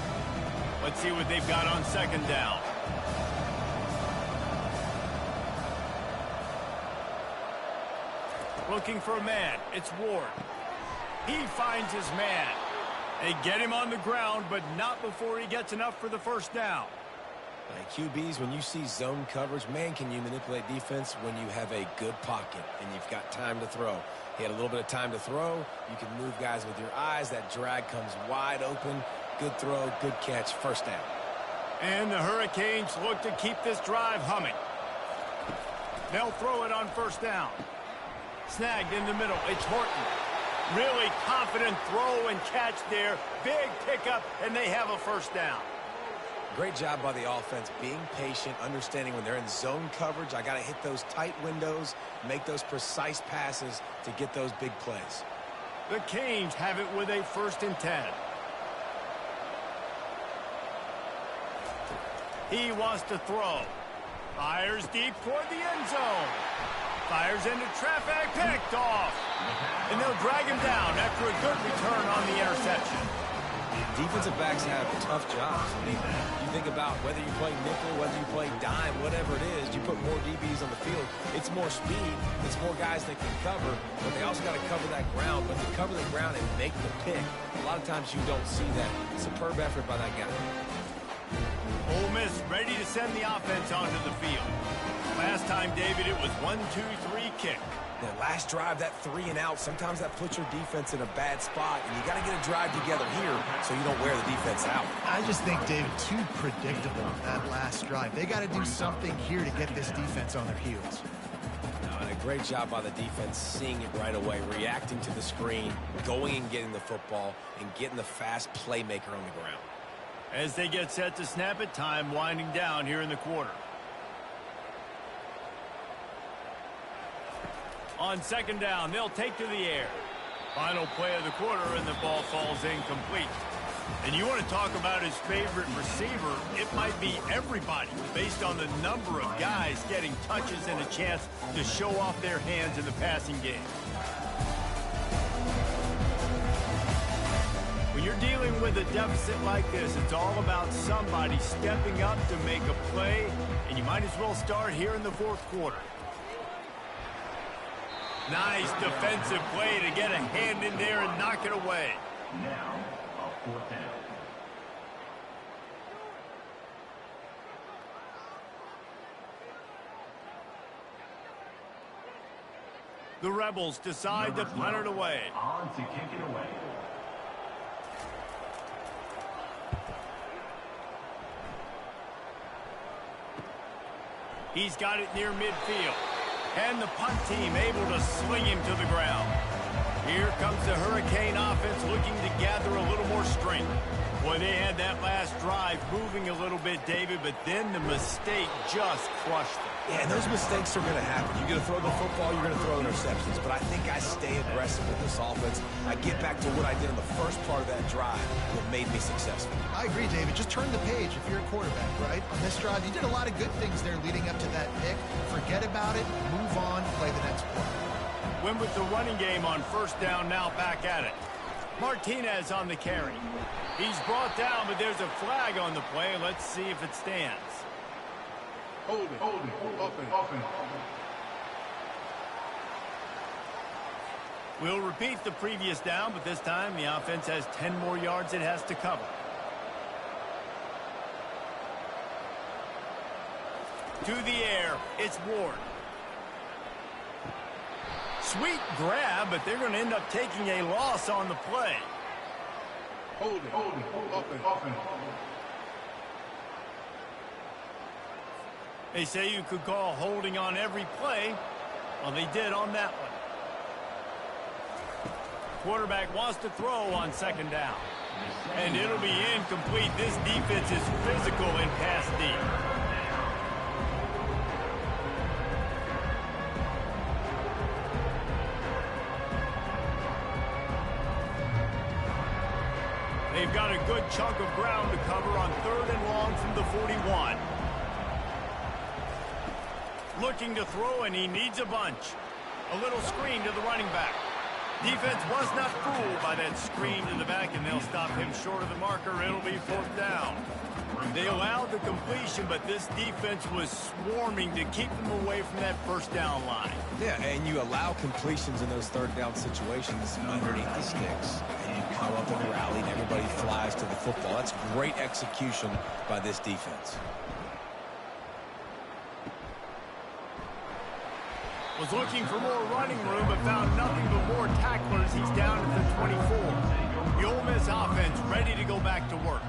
Let's see what they've got on 2nd down. Looking for a man. It's Ward. He finds his man. They get him on the ground, but not before he gets enough for the first down. QBs, when you see zone coverage, man, can you manipulate defense when you have a good pocket and you've got time to throw. He had a little bit of time to throw. You can move guys with your eyes. That drag comes wide open. Good throw, good catch, first down. And the Hurricanes look to keep this drive humming. They'll throw it on 1st down. Snagged in the middle. It's Horton. Really confident throw and catch there. Big pickup, and they have a 1st down. Great job by the offense, being patient, understanding when they're in zone coverage, I got to hit those tight windows, make those precise passes to get those big plays. The Canes have it with a 1st and 10. He wants to throw. Fires deep toward the end zone. Fires into traffic, picked off. And they'll drag him down after a good return on the interception. Defensive backs have tough jobs. I mean, you think about whether you play nickel, whether you play dime, whatever it is, you put more DBs on the field. It's more speed. It's more guys that can cover, but they also got to cover that ground. But to cover the ground and make the pick, a lot of times you don't see that. Superb effort by that guy. Ole Miss ready to send the offense onto the field. Last time, David, it was 1-2-3 kick. That last drive, that 3 and out, sometimes that puts your defense in a bad spot, and you got to get a drive together here so you don't wear the defense out. I just think, David, too predictable, that last drive. They got to do something here to get this defense on their heels. And a great job by the defense, seeing it right away, reacting to the screen, going and getting the football, and getting the fast playmaker on the ground. As they get set to snap it, time winding down here in the quarter. On second down, they'll take to the air. Final play of the quarter, and the ball falls incomplete. And you want to talk about his favorite receiver, it might be everybody, based on the number of guys getting touches and a chance to show off their hands in the passing game. When you're dealing with a deficit like this, it's all about somebody stepping up to make a play, and you might as well start here in the fourth quarter. Nice defensive play to get a hand in there and knock it away. Now, a fourth down. The Rebels decide to punt it away. On to kick it away. He's got it near midfield. And the punt team able to sling him to the ground. Here comes the Hurricane offense looking to gather a little more strength. Boy, they had that last drive moving a little bit, David, but then the mistake just crushed them. Yeah, and those mistakes are going to happen. You're going to throw the football, you're going to throw interceptions. But I think I stay aggressive with this offense. I get back to what I did in the first part of that drive that made me successful. I agree, David. Just turn the page if you're a quarterback, right? On this drive, you did a lot of good things there leading up to that pick. Forget about it, move on, play the next play. Went with the running game on first down, now back at it. Martinez on the carry. He's brought down, but there's a flag on the play. Let's see if it stands. Holding, offense. We'll repeat the previous down, but this time the offense has 10 more yards it has to cover. To the air, it's Ward. Sweet grab, but they're going to end up taking a loss on the play. Holding, offense. They say you could call holding on every play. Well, they did on that one. Quarterback wants to throw on second down. And it'll be incomplete. This defense is physical and pass deep. They've got a good chunk of ground to cover on third and long from the 41. Looking to throw, and he needs a bunch. A little screen to the running back. Defense was not fooled by that screen to the back, and they'll stop him short of the marker. It'll be fourth down. They allowed the completion, but this defense was swarming to keep them away from that first down line. Yeah, and you allow completions in those third down situations underneath the sticks. And you come up and rally, and everybody flies to the football. That's great execution by this defense. Was looking for more running room, but found nothing but more tacklers. He's down at the 24. The Ole Miss offense ready to go back to work.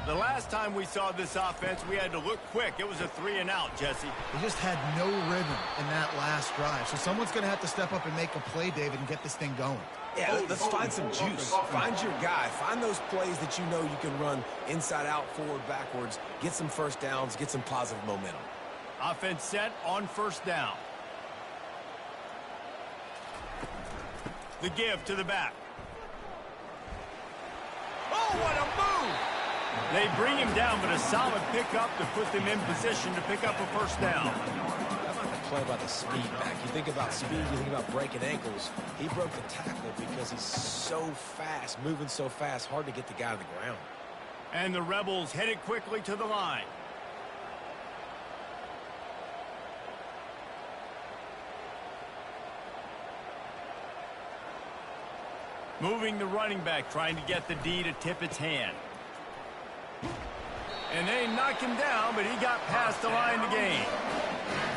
The last time we saw this offense, we had to look quick. It was a 3 and out, Jesse. They just had no rhythm in that last drive. So someone's going to have to step up and make a play, David, and get this thing going. Yeah, let's find some juice. Find your guy. Find those plays that you know you can run inside out, forward, backwards. Get some first downs. Get some positive momentum. Offense set on first down. The give to the back. Oh, what a move! They bring him down, but a solid pickup to put them in position to pick up a first down. play by the speed back. You think about speed, you think about breaking ankles. He broke the tackle because he's so fast, moving so fast, hard to get the guy on the ground. And the Rebels headed quickly to the line. Moving the running back, trying to get the D to tip its hand. And they knock him down, but he got past the line to gain.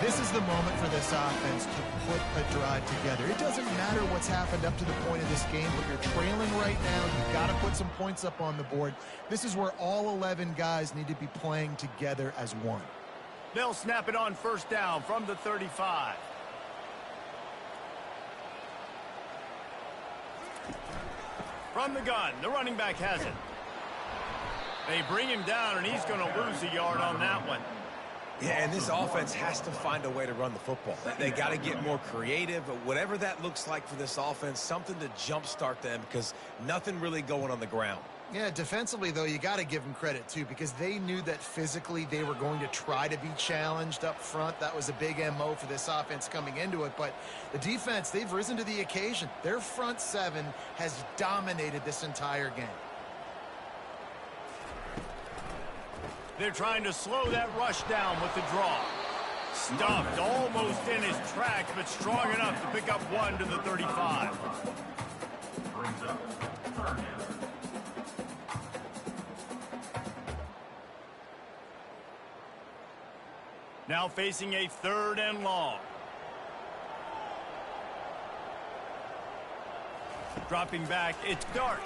This is the moment for this offense to put a drive together. It doesn't matter what's happened up to the point of this game, but you're trailing right now. You've got to put some points up on the board. This is where all 11 guys need to be playing together as one. They'll snap it on first down from the 35. From the gun, the running back has it. They bring him down, and he's going to lose a yard on that one. Yeah, and this offense has to find a way to run the football. They got to get more creative, but whatever that looks like for this offense, something to jumpstart them because nothing really going on the ground. Yeah, defensively, though, you got to give them credit, too, because they knew that physically they were going to try to be challenged up front. That was a big MO for this offense coming into it. But the defense, they've risen to the occasion. Their front seven has dominated this entire game. They're trying to slow that rush down with the draw. Stuffed almost in his tracks, but strong enough to pick up one to the 35. Brings up third down. Now facing a 3rd and long. Dropping back, it's Dart.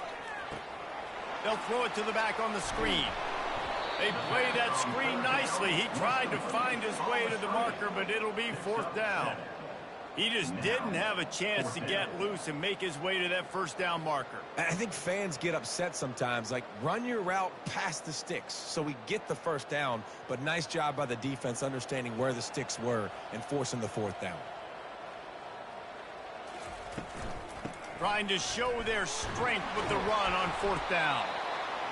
They'll throw it to the back on the screen. They play that screen nicely. He tried to find his way to the marker, but it'll be 4th down. He just didn't have a chance to get loose and make his way to that first down marker. I think fans get upset sometimes, like run your route past the sticks so we get the first down, but nice job by the defense understanding where the sticks were and forcing the 4th down. Trying to show their strength with the run on 4th down.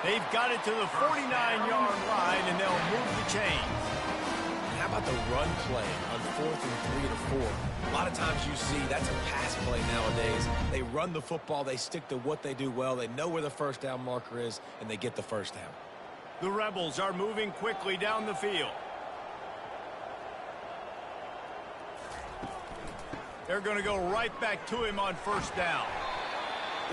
They've got it to the 49-yard line, and they'll move the chains. How about the run play on 4th and 3 to 4? A lot of times you see that's a pass play nowadays. They run the football. They stick to what they do well. They know where the first down marker is, and they get the first down. The Rebels are moving quickly down the field. They're going to go right back to him on first down.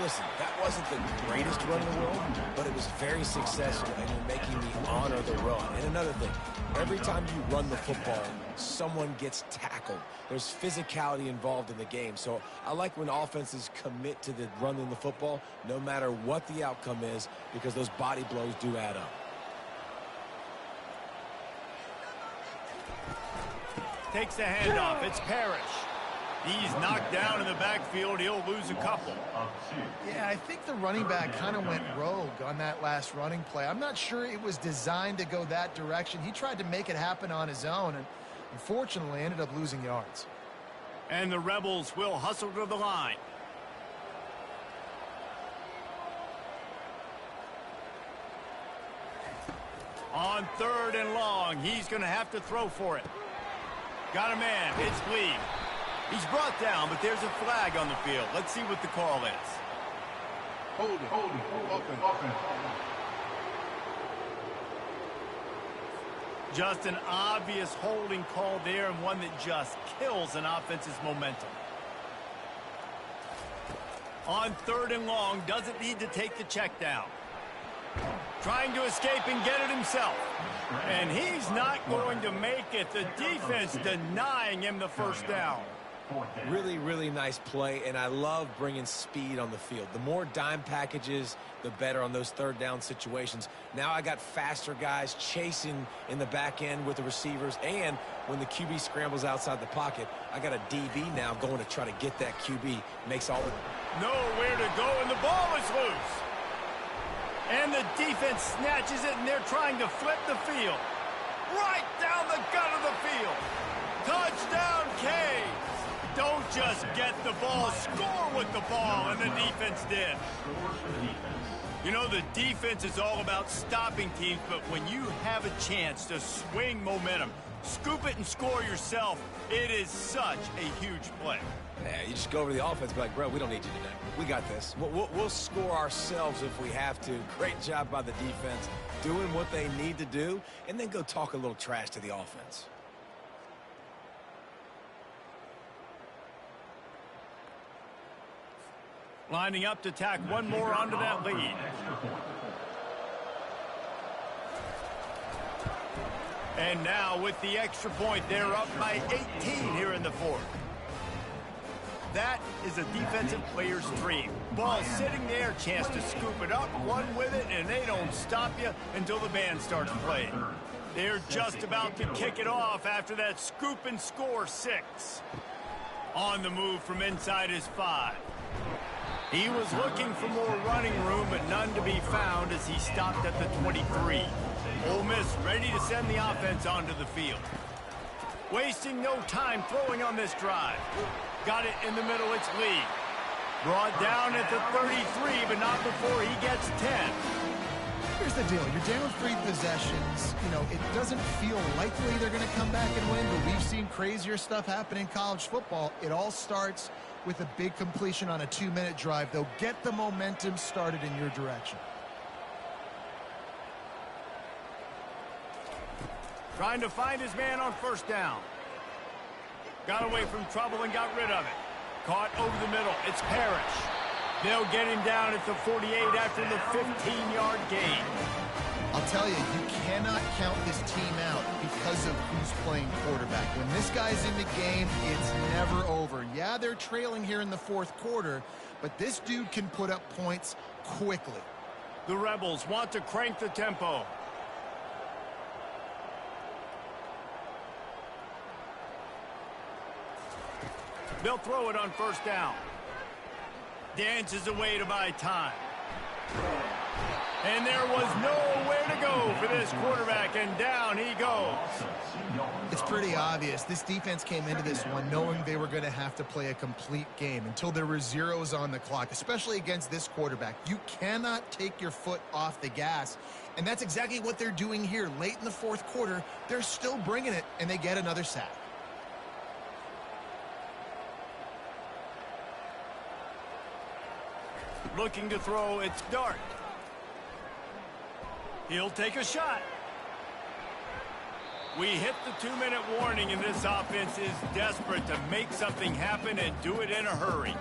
Listen, that wasn't the greatest run in the world, but it was very successful, and you're making me honor the run. And another thing, every time you run the football, someone gets tackled. There's physicality involved in the game. So I like when offenses commit to the running the football, no matter what the outcome is, because those body blows do add up. Takes the handoff. It's Parrish. He's knocked down in the backfield. He'll lose a couple. Yeah, I think the running back kind of went rogue on that last running play. I'm not sure it was designed to go that direction. He tried to make it happen on his own and unfortunately ended up losing yards. And the Rebels will hustle to the line. On 3rd and long, he's going to have to throw for it. Got a man. It's Lee. He's brought down, but there's a flag on the field. Let's see what the call is. Hold it, offense. Just an obvious holding call there, and one that just kills an offense's momentum. On 3rd and long, doesn't need to take the check down. Trying to escape and get it himself. And he's not going to make it. The defense denying him the first down. Really, really nice play, and I love bringing speed on the field. The more dime packages, the better on those 3rd down situations. Now I got faster guys chasing in the back end with the receivers, and when the QB scrambles outside the pocket, I got a DB now going to try to get that QB. Makes all the... Nowhere to go, and the ball is loose. And the defense snatches it, and they're trying to flip the field. Right down the gut of the field. Touchdown, Canes. Don't just get the ball, score with the ball, and the defense did. You know, the defense is all about stopping teams, but when you have a chance to swing momentum, Scoop it and score yourself. It is such a huge play. Yeah, you just go over to the offense and be like, bro, we don't need you today. We got this. We'll score ourselves if we have to. Great job by the defense doing what they need to do, and then go talk a little trash to the offense. Lining up to tack one more onto that lead. And now with the extra point, they're up by 18 here in the fourth. That is a defensive player's dream. Ball sitting there, chance to scoop it up, run with it, and they don't stop you until the band starts playing. They're just about to kick it off after that scoop and score 6. On the move from inside his 5. He was looking for more running room, but none to be found as he stopped at the 23. Ole Miss ready to send the offense onto the field. Wasting no time throwing on this drive. Got it in the middle, it's Lee. Brought down at the 33, but not before he gets 10. Here's the deal. You're down 3 possessions. You know, it doesn't feel likely they're going to come back and win, but we've seen crazier stuff happen in college football. It all starts with a big completion on a 2-minute drive. They'll get the momentum started in your direction. Trying to find his man on first down. Got away from trouble and got rid of it. Caught over the middle. It's Parrish. They'll get him down at the 48 after the 15-yard gain. I'll tell you, you cannot count this team out because of who's playing quarterback. When this guy's in the game, it's never over. Yeah, they're trailing here in the fourth quarter, but this dude can put up points quickly. The Rebels want to crank the tempo. They'll throw it on first down. Dances away to buy time. And there was nowhere to go for this quarterback, and down he goes. It's pretty obvious. This defense came into this one knowing they were going to have to play a complete game until there were zeros on the clock, especially against this quarterback. You cannot take your foot off the gas, and that's exactly what they're doing here. Late in the fourth quarter, they're still bringing it, and they get another sack. Looking to throw, it's Dart. He'll take a shot. We hit the 2-minute warning, and this offense is desperate to make something happen and do it in a hurry.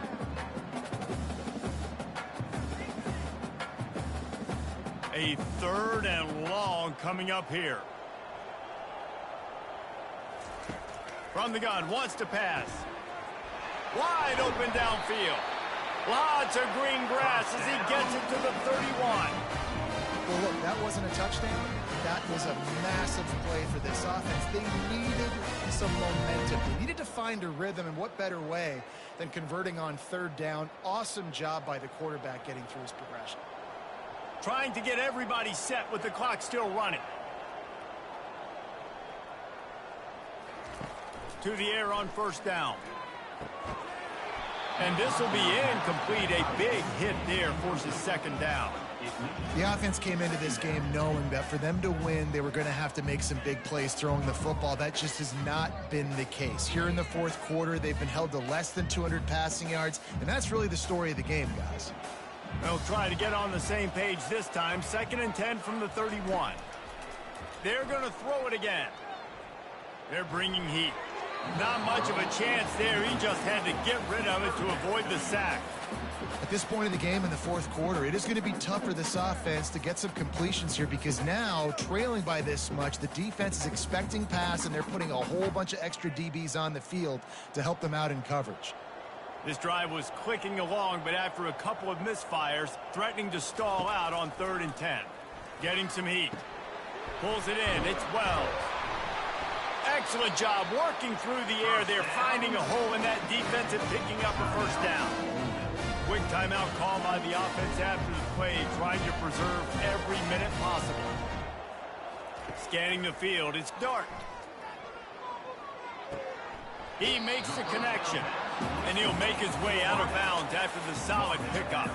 A 3rd and long coming up here. From the gun, wants to pass. Wide open downfield. Lots of green grass as he gets it to the 31. Well, look, that wasn't a touchdown. That was a massive play for this offense. They needed some momentum. They needed to find a rhythm, and what better way than converting on 3rd down. Awesome job by the quarterback getting through his progression. Trying to get everybody set with the clock still running. To the air on first down. And this will be incomplete. A big hit there forces 2nd down. The offense came into this game knowing that for them to win, they were going to have to make some big plays throwing the football. That just has not been the case. Here in the fourth quarter, they've been held to less than 200 passing yards, and that's really the story of the game, guys. They'll try to get on the same page this time. 2nd and 10 from the 31. They're going to throw it again. They're bringing heat. Not much of a chance there. He just had to get rid of it to avoid the sack. At this point in the game in the fourth quarter, it is going to be tough for this offense to get some completions here because now, trailing by this much, the defense is expecting pass, and they're putting a whole bunch of extra DBs on the field to help them out in coverage. This drive was clicking along, but after a couple of misfires, threatening to stall out on 3rd and 10. Getting some heat. Pulls it in. It's Wells. Excellent job working through the air there, finding a hole in that defense and picking up a first down. Quick timeout call by the offense after the play, trying to preserve every minute possible. Scanning the field, it's Dart. He makes the connection, and he'll make his way out of bounds after the solid pickup.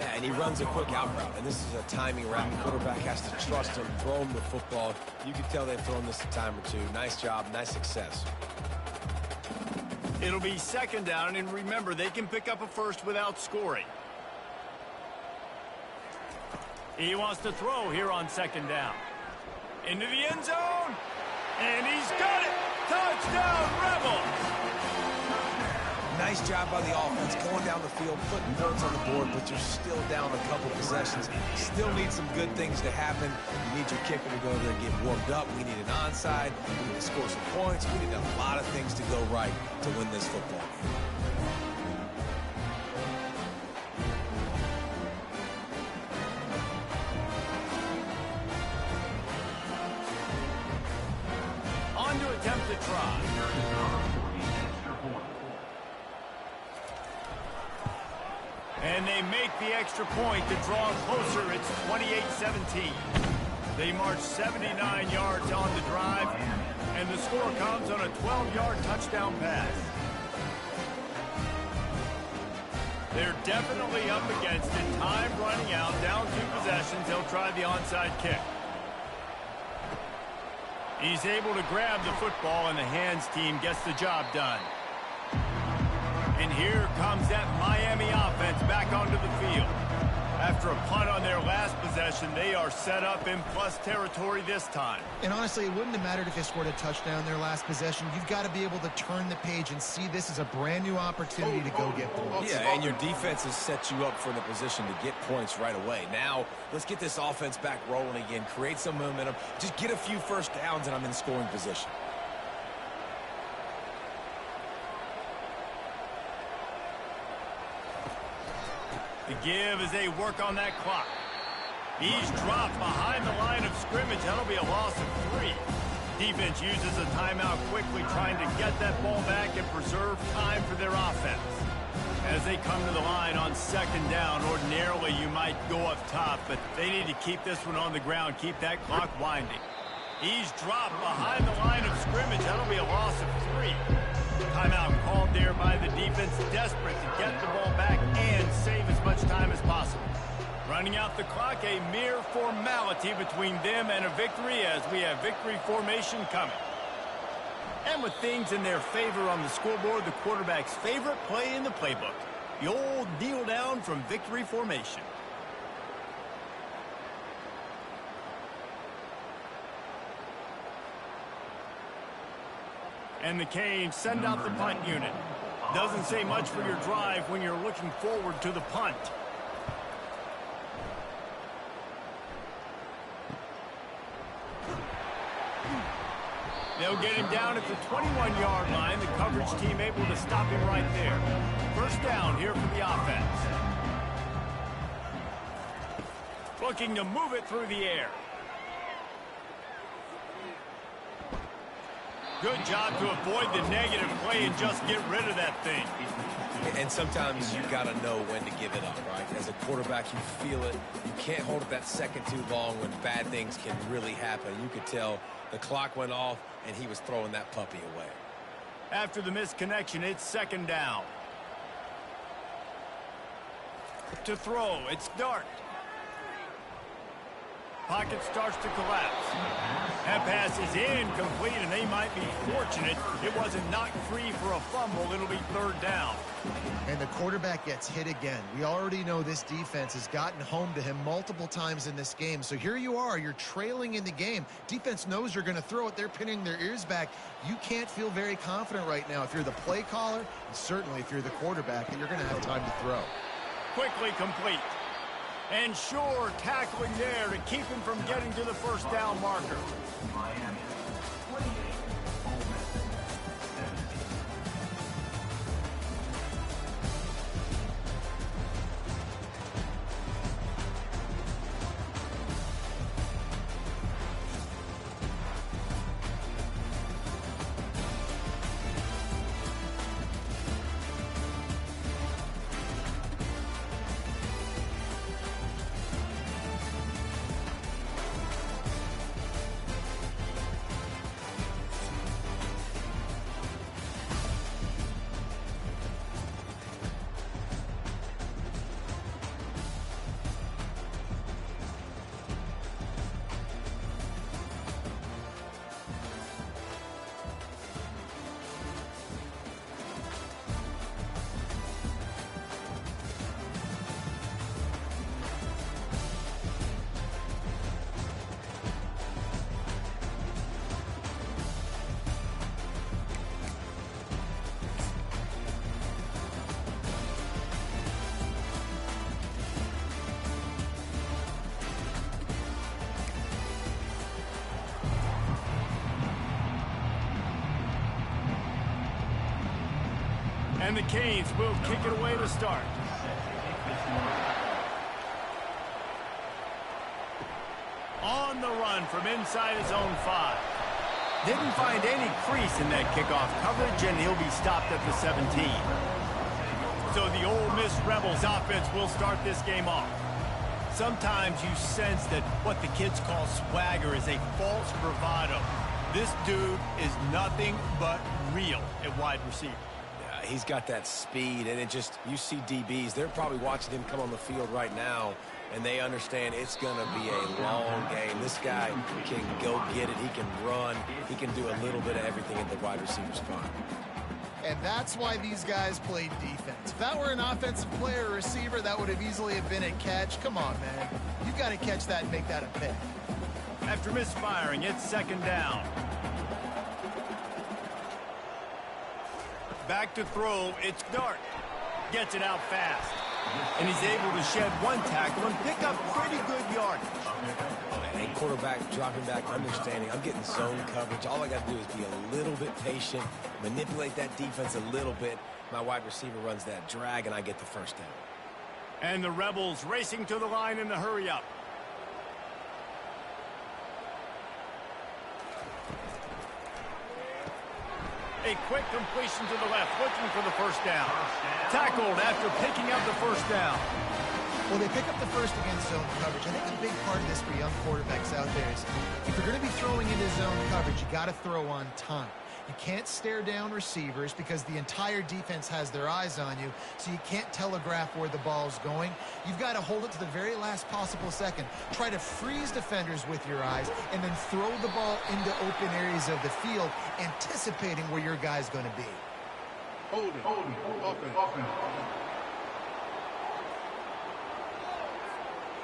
Yeah, and he runs a quick out route, and this is a timing route. The quarterback has to trust him, throw him the football. You can tell they've thrown this a time or two. Nice job, nice success. It'll be second down, and remember, they can pick up a first without scoring. He wants to throw here on second down. Into the end zone, and he's got it! Touchdown, Rebels! Nice job by the offense going down the field, putting points on the board, but you're still down a couple possessions. Still need some good things to happen. You need your kicker to go there and get warmed up. We need an onside. We need to score some points. We need a lot of things to go right to win this football game. On to attempt to try. And they make the extra point to draw closer. It's 28-17. They march 79 yards on the drive, and the score comes on a 12-yard touchdown pass. They're definitely up against it. Time running out, down 2 possessions. They'll try the onside kick. He's able to grab the football, and the hands team gets the job done. And here comes that Miami offense back onto the field. After a punt on their last possession, they are set up in plus territory this time. And honestly, it wouldn't have mattered if they scored a touchdown their last possession. You've got to be able to turn the page and see this as a brand new opportunity to go get points. Yeah, and your defense has set you up for the position to get points right away. Now, let's get this offense back rolling again, create some momentum, just get a few first downs, and I'm in scoring position. The give as they work on that clock. He's dropped behind the line of scrimmage. That'll be a loss of 3. Defense uses a timeout quickly, trying to get that ball back and preserve time for their offense. As they come to the line on second down, ordinarily you might go up top, but they need to keep this one on the ground, keep that clock winding. He's dropped behind the line of scrimmage. That'll be a loss of 3. Timeout called there by the defense, desperate to get the ball back and save as much time as possible. Running out the clock, a mere formality between them and a victory as we have victory formation coming. And with things in their favor on the scoreboard, the quarterback's favorite play in the playbook, the old kneel down from victory formation. And the Canes send out the punt unit. Doesn't say much for your drive when you're looking forward to the punt. They'll get him down at the 21-yard line. The coverage team able to stop him right there. First down here for the offense. Looking to move it through the air. Good job to avoid the negative play and just get rid of that thing. And sometimes you got to know when to give it up, right? As a quarterback, you feel it. You can't hold it that second too long when bad things can really happen. You could tell the clock went off, and he was throwing that puppy away. After the misconnection, it's second down. To throw, it's Dart. Pocket starts to collapse. That pass is incomplete, and they might be fortunate it wasn't knocked free for a fumble. It'll be third down. And the quarterback gets hit again. We already know this defense has gotten home to him multiple times in this game. So here you are, you're trailing in the game. Defense knows you're going to throw it. They're pinning their ears back. You can't feel very confident right now if you're the play caller, and certainly if you're the quarterback, that you're going to have time to throw. Quickly complete. And sure, tackling there to keep him from getting to the first down marker. Miami, 28, Ole Miss, 17. And the Canes will kick it away to start. On the run from inside his own 5. Didn't find any crease in that kickoff coverage, and he'll be stopped at the 17. So the Ole Miss Rebels offense will start this game off. Sometimes you sense that what the kids call swagger is a false bravado. This dude is nothing but real at wide receiver. Yeah, he's got that speed, and you see DBs, they're probably watching him come on the field right now, and they understand it's going to be a long game. This guy can go get it. He can run. He can do a little bit of everything at the wide receiver spot. And that's why these guys played defense. If that were an offensive player or receiver, that would have easily been a catch. Come on, man. You got to catch that and make that a pick. After misfiring, it's second down. Back to throw, it's Dart. Gets it out fast. And he's able to shed one tackle and pick up pretty good yardage. A quarterback dropping back, understanding I'm getting zone coverage. All I got to do is be a little bit patient, manipulate that defense a little bit. My wide receiver runs that drag, and I get the first down. And the Rebels racing to the line in the hurry-up. A quick completion to the left, looking for the first down. Tackled after picking up the first down. Well, they pick up the first against zone coverage. I think a big part of this for young quarterbacks out there is if you're going to be throwing into zone coverage, you got to throw on time. You can't stare down receivers because the entire defense has their eyes on you, so you can't telegraph where the ball's going. You've got to hold it to the very last possible second. Try to freeze defenders with your eyes and then throw the ball into open areas of the field, anticipating where your guy's going to be. Holding, offense.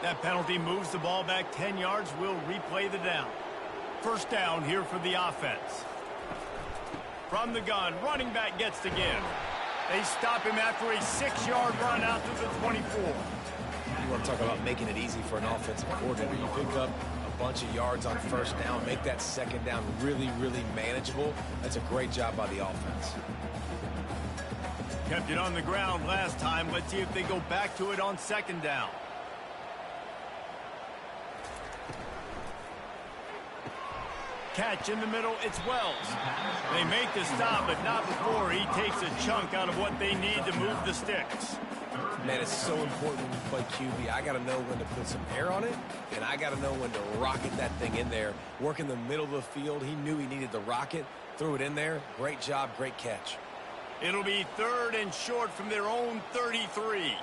That penalty moves the ball back 10 yards. We'll replay the down. First down here for the offense. From the gun, running back gets to give. They stop him after a 6-yard run out to the 24. You want to talk about making it easy for an offensive coordinator. You pick up a bunch of yards on first down, make that second down really, really manageable. That's a great job by the offense. Kept it on the ground last time. Let's see if they go back to it on second down. Catch in the middle, it's Wells. They make the stop, but not before he takes a chunk out of what they need to move the sticks. Man, it's so important when you play QB. I got to know when to put some air on it, and I got to know when to rocket that thing in there. Work in the middle of the field. He knew he needed the rocket, threw it in there. Great job, great catch. It'll be 3rd and short from their own 33.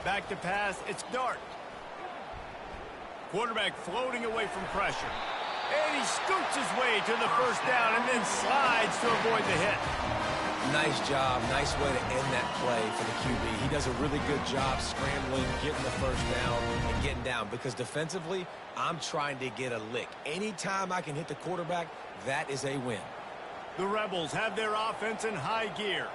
Back to pass, it's Dart. Quarterback floating away from pressure. And he scoots his way to the first down and then slides to avoid the hit. Nice job. Nice way to end that play for the QB. He does a really good job scrambling, getting the first down, and getting down. Because defensively, I'm trying to get a lick. Anytime I can hit the quarterback, that is a win. The Rebels have their offense in high gear.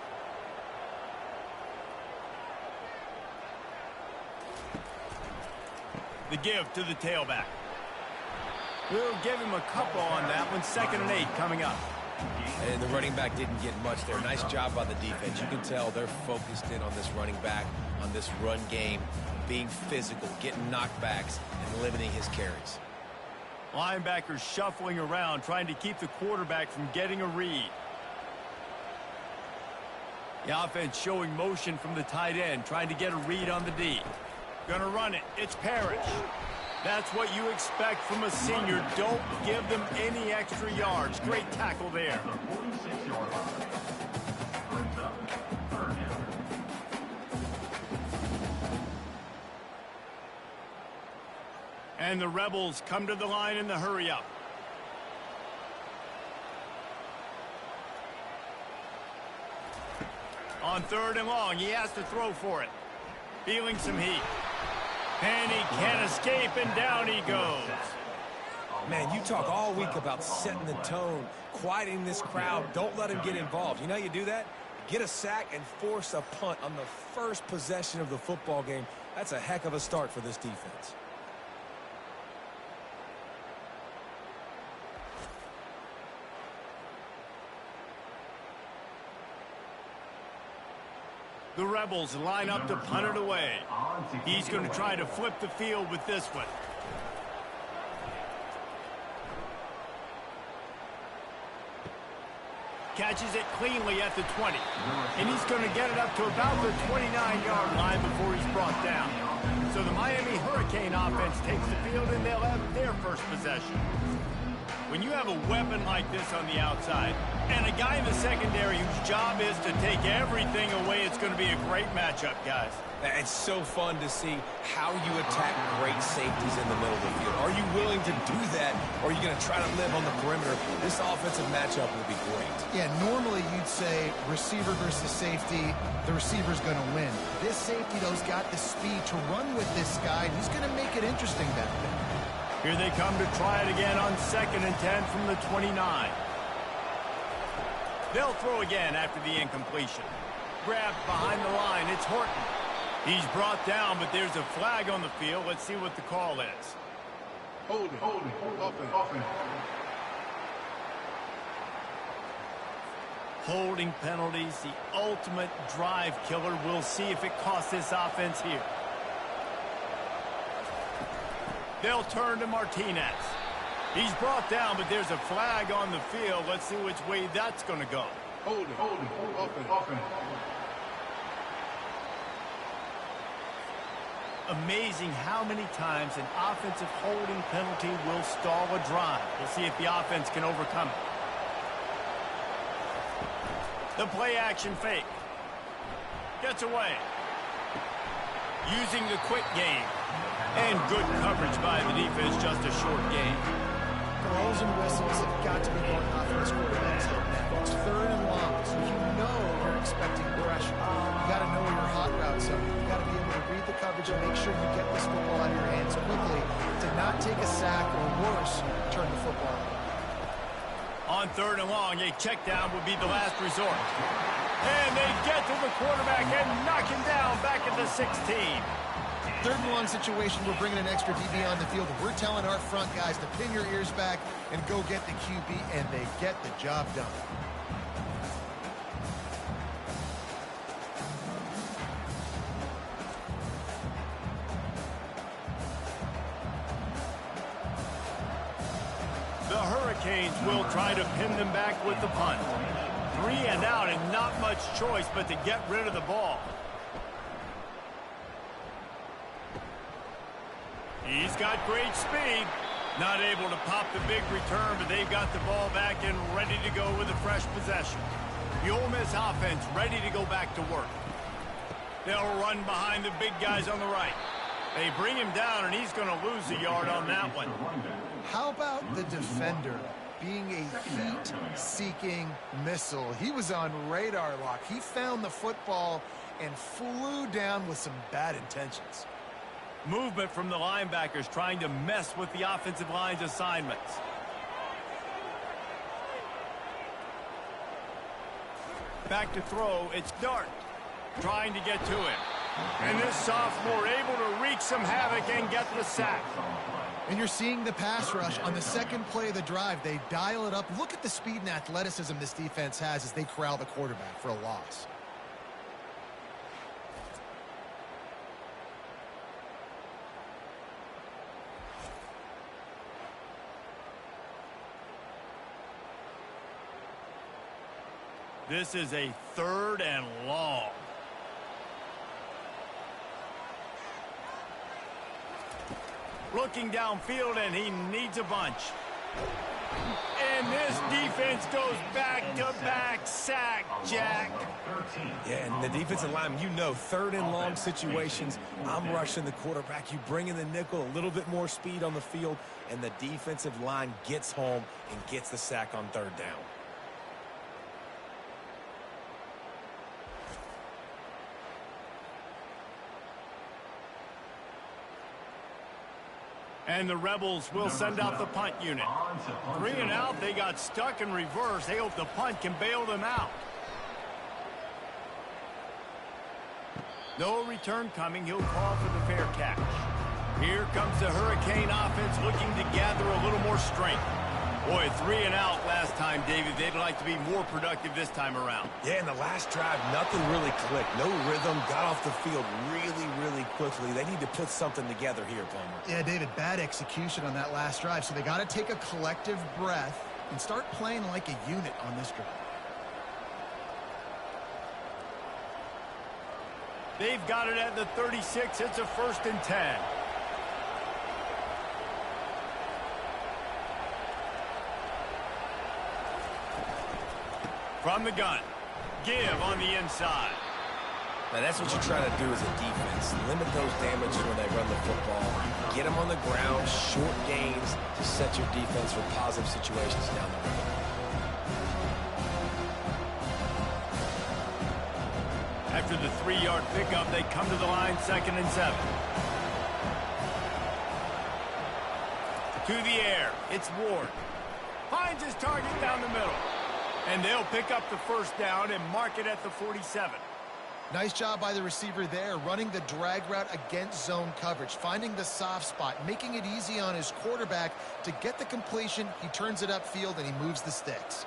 The give to the tailback. We'll give him a couple on that one. 2nd and 8 coming up. And the running back didn't get much there. Nice job by the defense. You can tell they're focused in on this running back, on this run game, being physical, getting knockbacks, and limiting his carries. Linebackers shuffling around, trying to keep the quarterback from getting a read. The offense showing motion from the tight end, trying to get a read on the D. Gonna run it. It's Parrish. That's what you expect from a senior. Don't give them any extra yards. Great tackle there. The 46-yard line. Brings up 3rd down. And the Rebels come to the line in the hurry-up. On 3rd and long, he has to throw for it. Feeling some heat. And he can't escape, and down he goes. Man, you talk all week about setting the tone, quieting this crowd. Don't let him get involved. You know how you do that? Get a sack and force a punt on the first possession of the football game. That's a heck of a start for this defense. The Rebels line up to punt it away. He's going to try to flip the field with this one. Catches it cleanly at the 20. And he's going to get it up to about the 29-yard line before he's brought down. So the Miami Hurricane offense takes the field, and they'll have their first possession. When you have a weapon like this on the outside, and a guy in the secondary whose job is to take everything away, it's going to be a great matchup, guys. It's so fun to see how you attack great safeties in the middle of the field. Are you willing to do that, or are you going to try to live on the perimeter? This offensive matchup will be great. Yeah, normally you'd say receiver versus safety, the receiver's going to win. This safety, though, has got the speed to run with this guy, and he's going to make it interesting back there. Here they come to try it again on 2nd and 10 from the 29. They'll throw again after the incompletion. Grabbed behind the line, it's Horton. He's brought down, but there's a flag on the field. Let's see what the call is. Holding. Offense. Holding penalties, the ultimate drive killer. We'll see if it costs this offense here. They'll turn to Martinez. He's brought down, but there's a flag on the field. Let's see which way that's going to go. Holding. Offense. Amazing how many times an offensive holding penalty will stall a drive. We'll see if the offense can overcome it. The play action fake. Gets away. Using the quick game. And good coverage by the defense, just a short game. Balls and whistles have got to be going off in this quarterback's head now. It's 3rd and long, so you know you're expecting pressure. You got to know where your hot routes are. You got to be able to read the coverage and make sure you get this football out of your hands quickly to not take a sack or worse, turn the football over. On 3rd and long, a check down would be the last resort. And they get to the quarterback and knock him down back at the 16. 3rd and long situation, we're bringing an extra DB on the field. We're telling our front guys to pin your ears back and go get the QB, and they get the job done. The Hurricanes will try to pin them back with the punt. 3 and out, and not much choice but to get rid of the ball. He's got great speed. Not able to pop the big return, but they've got the ball back and ready to go with a fresh possession. The Ole Miss offense ready to go back to work. They'll run behind the big guys on the right. They bring him down, and he's going to lose a yard on that one. How about the defender being a heat-seeking missile? He was on radar lock. He found the football and flew down with some bad intentions. Movement from the linebackers trying to mess with the offensive line's assignments. Back to throw, it's Dart trying to get to him. And this sophomore able to wreak some havoc and get the sack. And you're seeing the pass rush on the 2nd play of the drive. They dial it up. Look at the speed and athleticism this defense has as they corral the quarterback for a loss. This is a 3rd and long. Looking downfield, and he needs a bunch. And this defense goes back-to-back sack, Jack. Yeah, and the defensive line, you know, 3rd and long situations, I'm rushing the quarterback. You bring in the nickel, a little bit more speed on the field, and the defensive line gets home and gets the sack on 3rd down. And the Rebels will send out the punt unit. 3 and out, they got stuck in reverse. They hope the punt can bail them out. No return coming. He'll call for the fair catch. Here comes the Hurricane offense looking to gather a little more strength. Boy, 3 and out last last time, David. They'd like to be more productive this time around. Yeah, in the last drive, nothing really clicked. No rhythm, got off the field really, really quickly. They need to put something together here, Palmer. Yeah, David, bad execution on that last drive. So they got to take a collective breath and start playing like a unit on this drive. They've got it at the 36. It's a 1st and 10. From the gun. Give on the inside. Now, that's what you're trying to do as a defense. Limit those damages when they run the football. Get them on the ground, short gains to set your defense for positive situations down the road. After the 3-yard pickup, they come to the line, 2nd and 7. To the air, it's Ward. Finds his target down the middle. And they'll pick up the 1st down and mark it at the 47. Nice job by the receiver there, running the drag route against zone coverage, finding the soft spot, making it easy on his quarterback to get the completion. He turns it upfield, and he moves the sticks.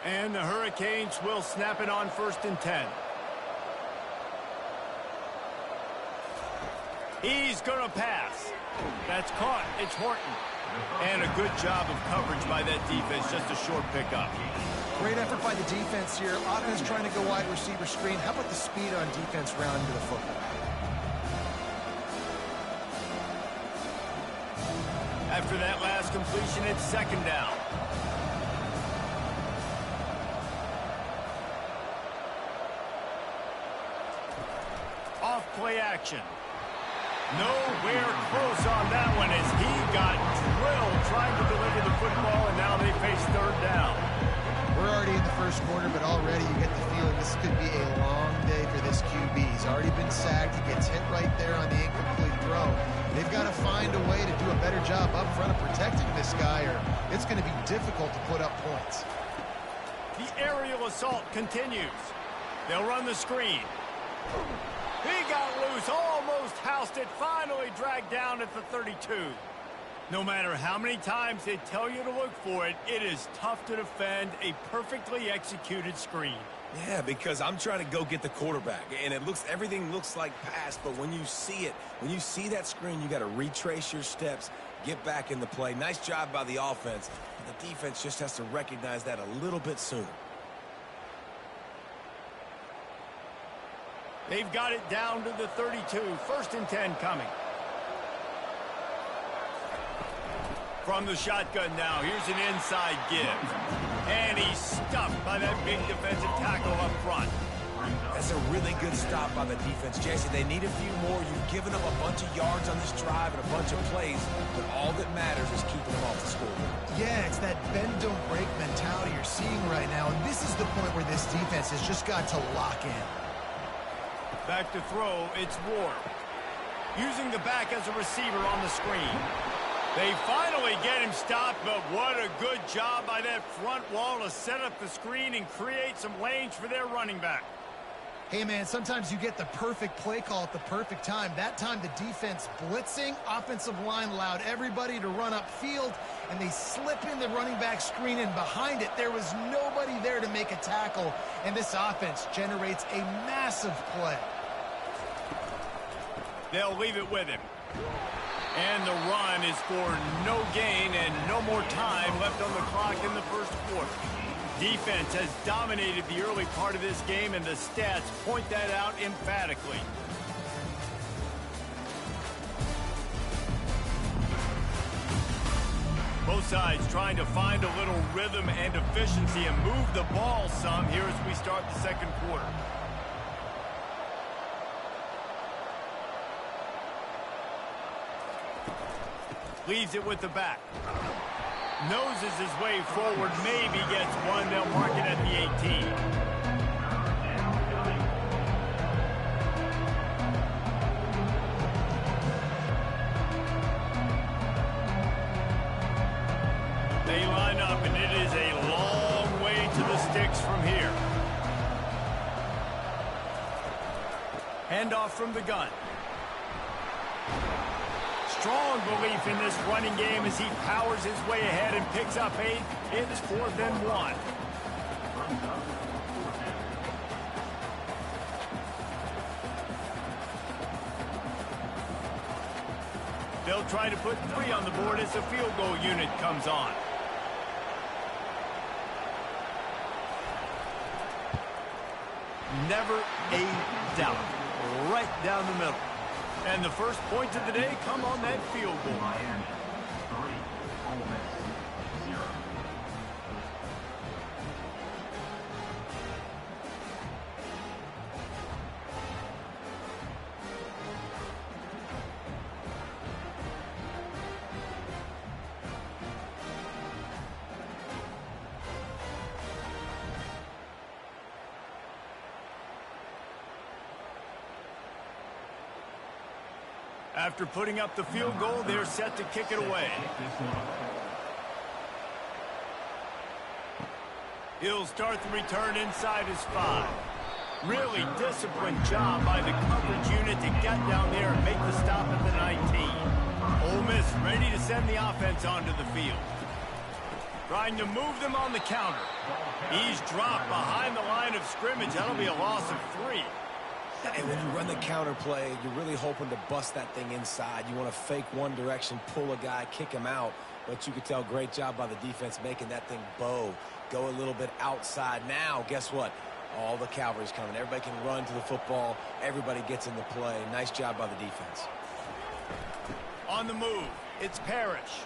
And the Hurricanes will snap it on 1st and 10. He's going to pass. That's caught. It's Horton. And a good job of coverage by that defense, just a short pickup. Great effort by the defense here. Offense trying to go wide receiver screen. How about the speed on defense rounding to the football? After that last completion, it's 2nd down. Off play action. Nowhere close on that one as he got drilled trying to deliver the football, and now they face 3rd down. We're already in the 1st quarter, but already you get the feeling this could be a long day for this QB. He's already been sacked. He gets hit right there on the incomplete throw. They've got to find a way to do a better job up front of protecting this guy, or it's going to be difficult to put up points. The aerial assault continues. They'll run the screen. He got loose, almost housed it, finally dragged down at the 32. No matter how many times they tell you to look for it, it is tough to defend a perfectly executed screen. Yeah, because I'm trying to go get the quarterback, and everything looks like pass, but when you see it, when you see that screen, you got to retrace your steps, get back in the play. Nice job by the offense. And the defense just has to recognize that a little bit sooner. They've got it down to the 32. 1st and 10 coming. From the shotgun now, here's an inside give. And he's stuffed by that big defensive tackle up front. That's a really good stop by the defense. Jesse, they need a few more. You've given them a bunch of yards on this drive and a bunch of plays, but all that matters is keeping them off the scoreboard. Yeah, it's that bend, don't break mentality you're seeing right now, and this is the point where this defense has just got to lock in. Back to throw, it's Ward. Using the back as a receiver on the screen. They finally get him stopped, but what a good job by that front wall to set up the screen and create some lanes for their running back. Hey, man, sometimes you get the perfect play call at the perfect time. That time, the defense blitzing, offensive line allowed everybody to run upfield, and they slip in the running back screen, and behind it, there was nobody there to make a tackle, and this offense generates a massive play. They'll leave it with him. And the run is for no gain and no more time left on the clock in the 1st quarter. Defense has dominated the early part of this game, and the stats point that out emphatically. Both sides trying to find a little rhythm and efficiency and move the ball some here as we start the 2nd quarter. Leaves it with the back. Noses his way forward, maybe gets one. They'll mark it at the 18. They line up, and it is a long way to the sticks from here. Handoff from the gun. Strong belief in this running game as he powers his way ahead and picks up 8. It's 4th and 1. They'll try to put 3 on the board as the field goal unit comes on. Never a doubt. Right down the middle. And the first points of the day come on that field goal. Miami 3, Ole Miss 0. After putting up the field goal, they're set to kick it away. He'll start the return inside his 5. Really disciplined job by the coverage unit to get down there and make the stop at the 19. Ole Miss ready to send the offense onto the field. Trying to move them on the counter. He's dropped behind the line of scrimmage. That'll be a loss of 3. And when you run the counter play, you're really hoping to bust that thing inside. You want to fake one direction, pull a guy, kick him out. But you could tell, great job by the defense making that thing bow, go a little bit outside. Now, guess what? All the cavalry's coming. Everybody can run to the football. Everybody gets in the play. Nice job by the defense. On the move, it's Parrish.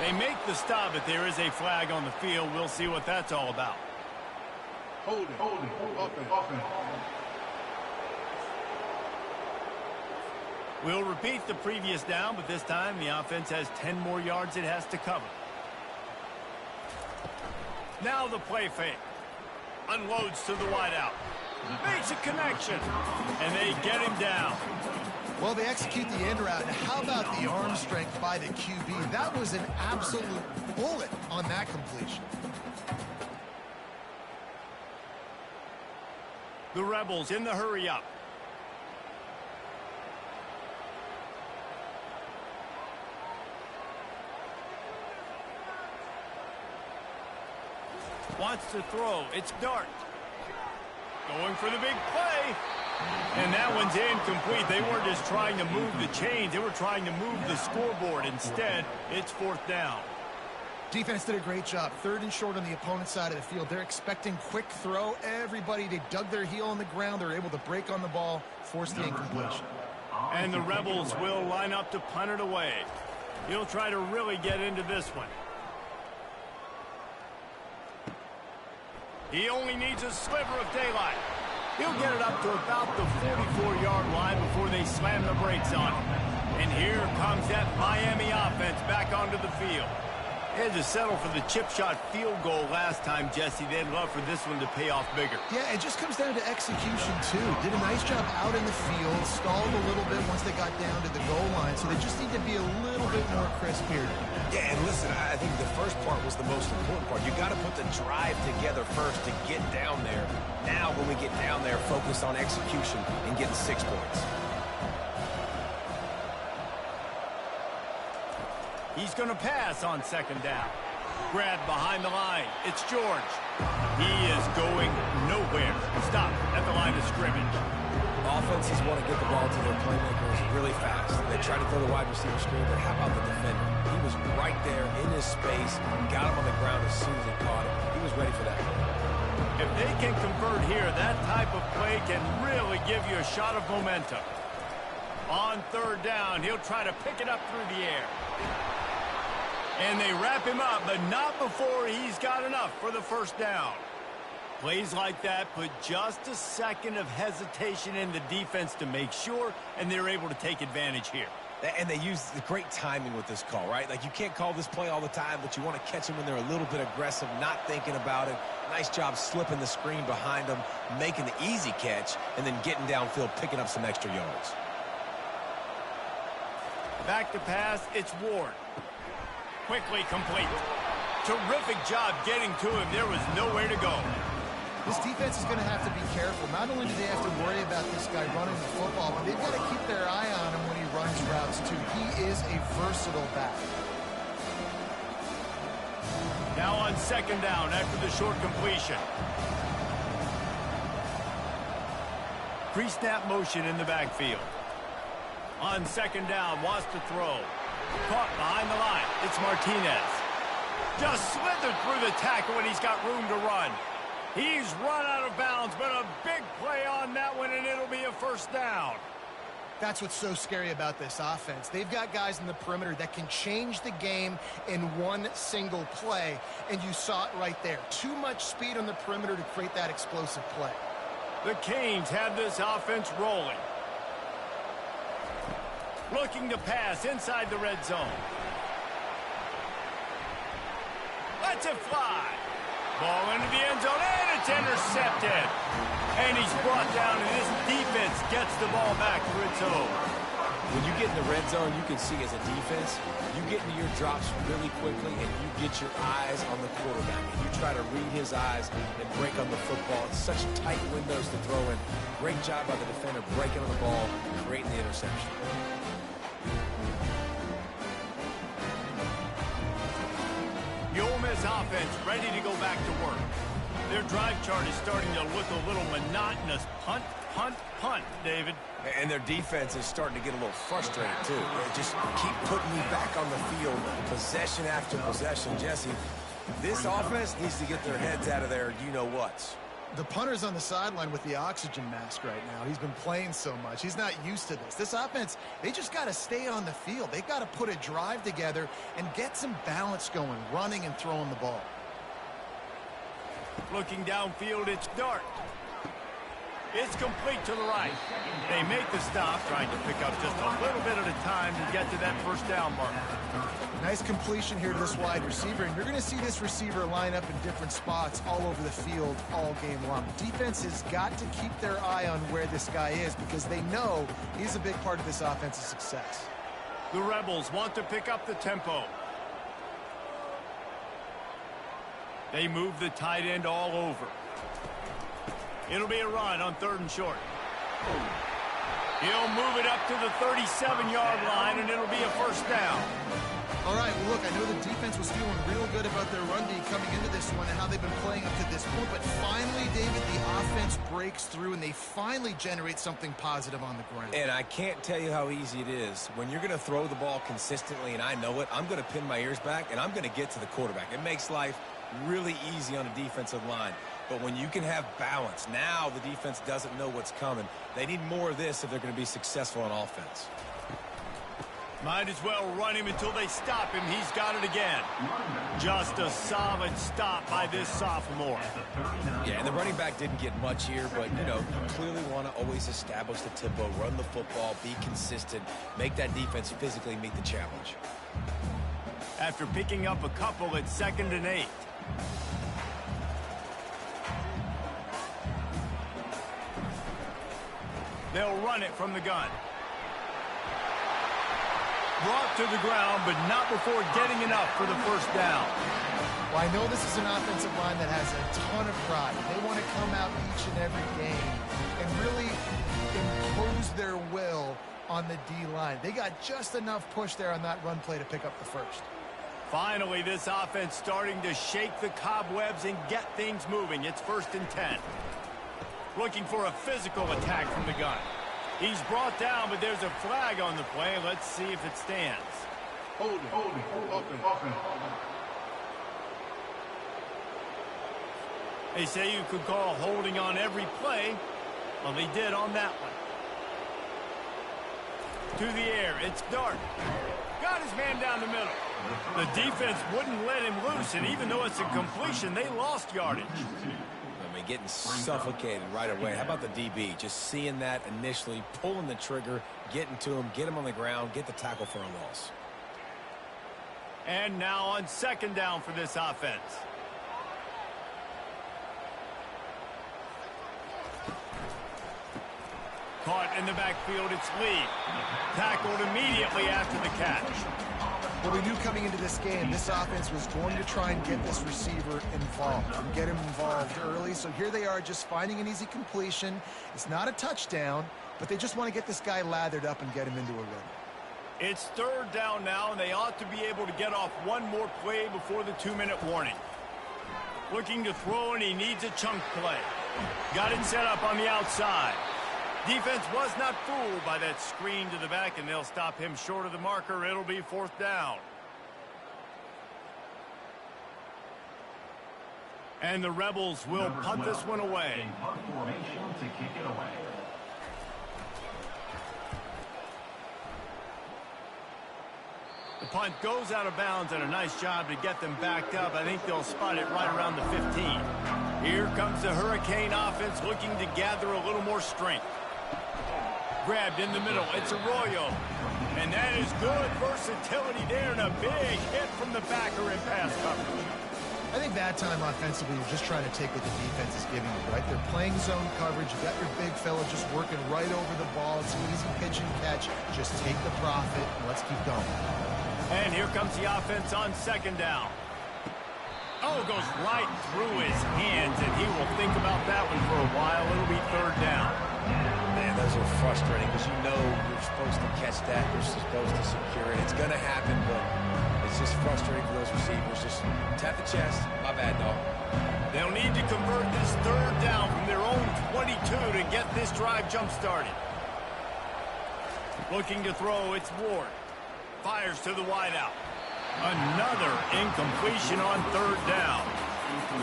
They make the stop, but there is a flag on the field. We'll see what that's all about. Holding, offense. We'll repeat the previous down, but this time the offense has 10 more yards it has to cover. Now the play fake. Unloads to the wideout. Makes a connection. And they get him down. Well, they execute the end route. And how about the arm strength by the QB? That was an absolute bullet on that completion. The Rebels in the hurry up. Wants to throw. It's Dart. Going for the big play. And that one's incomplete. They weren't just trying to move the chains. They were trying to move the scoreboard. Instead, it's 4th down. Defense did a great job. 3rd and short on the opponent's side of the field. They're expecting quick throw. Everybody, they dug their heel on the ground. They're able to break on the ball, force the incompletion. And the Rebels will line up to punt it away. He'll try to really get into this one. He only needs a sliver of daylight. He'll get it up to about the 44-yard line before they slam the brakes on him. And here comes that Miami offense back onto the field. They had to settle for the chip shot field goal last time, Jesse. They'd love for this one to pay off bigger. Yeah, it just comes down to execution, too. Did a nice job out in the field, stalled a little bit once they got down to the goal line, so they just need to be a little bit more crisp here. Yeah, and listen, I think the first part was the most important part. You got to put the drive together first to get down there. Now, when we get down there, focus on execution and getting 6 points. He's going to pass on 2nd down. Grabbed behind the line. It's George. He is going nowhere. Stop at the line of scrimmage. Offenses want to get the ball to their playmakers really fast. They try to throw the wide receiver screen, but how about the defender? He was right there in his space, got him on the ground as soon as he caught him. He was ready for that. If they can convert here, that type of play can really give you a shot of momentum. On 3rd down, he'll try to pick it up through the air. And they wrap him up, but not before he's got enough for the 1st down. Plays like that put just a second of hesitation in the defense to make sure, and they're able to take advantage here. And they use the great timing with this call, right? Like, you can't call this play all the time, but you want to catch them when they're a little bit aggressive, not thinking about it. Nice job slipping the screen behind them, making the easy catch, and then getting downfield, picking up some extra yards. Back to pass, it's Ward. Quickly complete. Terrific job getting to him. There was nowhere to go. This defense is going to have to be careful. Not only do they have to worry about this guy running the football, but they've got to keep their eye on him when he runs routes, too. He is a versatile back. Now on second down after the short completion. Pre-snap motion in the backfield. On second down, wants to throw. Caught behind the line. It's Martinez. Just slithered through the tackle, and he's got room to run. He's run out of bounds, but a big play on that one, and it'll be a first down. That's what's so scary about this offense. They've got guys in the perimeter that can change the game in one single play, and you saw it right there. Too much speed on the perimeter to create that explosive play. The Canes have this offense rolling. Looking to pass inside the red zone. Lets it fly. Ball into the end zone, and it's intercepted. And he's brought down, and this defense gets the ball back to its own. When you get in the red zone, you can see as a defense, you get into your drops really quickly, and you get your eyes on the quarterback. And you try to read his eyes and break on the football. It's such tight windows to throw in. Great job by the defender breaking on the ball, creating the interception. The Ole Miss offense ready to go back to work. Their drive chart is starting to look a little monotonous. Punt, punt, punt, David. And their defense is starting to get a little frustrated, too. They just keep putting me back on the field, possession after possession. Jesse, this offense needs to get their heads out of their you-know-whats. The punter's on the sideline with the oxygen mask right now. He's been playing so much. He's not used to this. This offense, they just got to stay on the field. They've got to put a drive together and get some balance going, running and throwing the ball. Looking downfield, it's Dart. It's complete to the right. They make the stop, trying to pick up just a little bit at a time to get to that first down mark. Nice completion here to this wide receiver, and you're going to see this receiver line up in different spots all over the field all game long. Defense has got to keep their eye on where this guy is because they know he's a big part of this offense's success. The Rebels want to pick up the tempo. They move the tight end all over. It'll be a run on 3rd and short. He'll move it up to the 37-yard line, and it'll be a first down. All right, well, look, I know the defense was feeling real good about their run D coming into this one and how they've been playing up to this point, but finally, David, the offense breaks through, and they finally generate something positive on the ground. And I can't tell you how easy it is. When you're going to throw the ball consistently, and I know it, I'm going to pin my ears back, and I'm going to get to the quarterback. It makes life really easy on a defensive line. But when you can have balance, now the defense doesn't know what's coming. They need more of this if they're going to be successful on offense. Might as well run him until they stop him. He's got it again. Just a solid stop by this sophomore. Yeah, and the running back didn't get much here, but, you know, you clearly want to always establish the tempo, run the football, be consistent, make that defense physically meet the challenge. After picking up a couple at 2nd and 8. They'll run it from the gun. Brought to the ground, but not before getting enough for the first down. Well, I know this is an offensive line that has a ton of pride. They want to come out each and every game and really impose their will on the D-line. They got just enough push there on that run play to pick up the first. Finally, this offense starting to shake the cobwebs and get things moving. It's 1st and 10. Looking for a physical attack from the gun. He's brought down, but there's a flag on the play. Let's see if it stands. Hold it. They say you could call holding on every play. Well, they did on that one. To the air, it's Dart. Got his man down the middle. The defense wouldn't let him loose, and even though it's a completion, they lost yardage. I mean, getting suffocated right away. How about the DB? Just seeing that initially, pulling the trigger, getting to him, get him on the ground, get the tackle for a loss. And now on 2nd down for this offense. Caught in the backfield, it's Lee. Tackled immediately after the catch. Well, we knew coming into this game, this offense was going to try and get this receiver involved and get him involved early. So here they are just finding an easy completion. It's not a touchdown, but they just want to get this guy lathered up and get him into a rhythm. It's 3rd down now, and they ought to be able to get off one more play before the 2-minute warning. Looking to throw, and he needs a chunk play. Got it set up on the outside. Defense was not fooled by that screen to the back, and they'll stop him short of the marker. It'll be 4th down. And the Rebels will punt this one away. In punt formation to kick it away. The punt goes out of bounds, and a nice job to get them backed up. I think they'll spot it right around the 15. Here comes the Hurricane offense looking to gather a little more strength. Grabbed in the middle. It's Arroyo. And that is good versatility there, and a big hit from the backer in pass coverage. I think that time offensively, you're just trying to take what the defense is giving you, right? They're playing zone coverage. You got your big fella just working right over the ball. It's an easy pitch and catch. Just take the profit, and let's keep going. And here comes the offense on 2nd down. Oh, goes right through his hands, and he will think about that one for a while. It'll be 3rd down. Man, those are frustrating because you know you're supposed to catch that. You're supposed to secure it. It's going to happen, but it's just frustrating for those receivers. Just tap the chest. My bad, dog. They'll need to convert this 3rd down from their own 22 to get this drive jump-started. Looking to throw, it's Ward. Fires to the wideout. Another incompletion on 3rd down.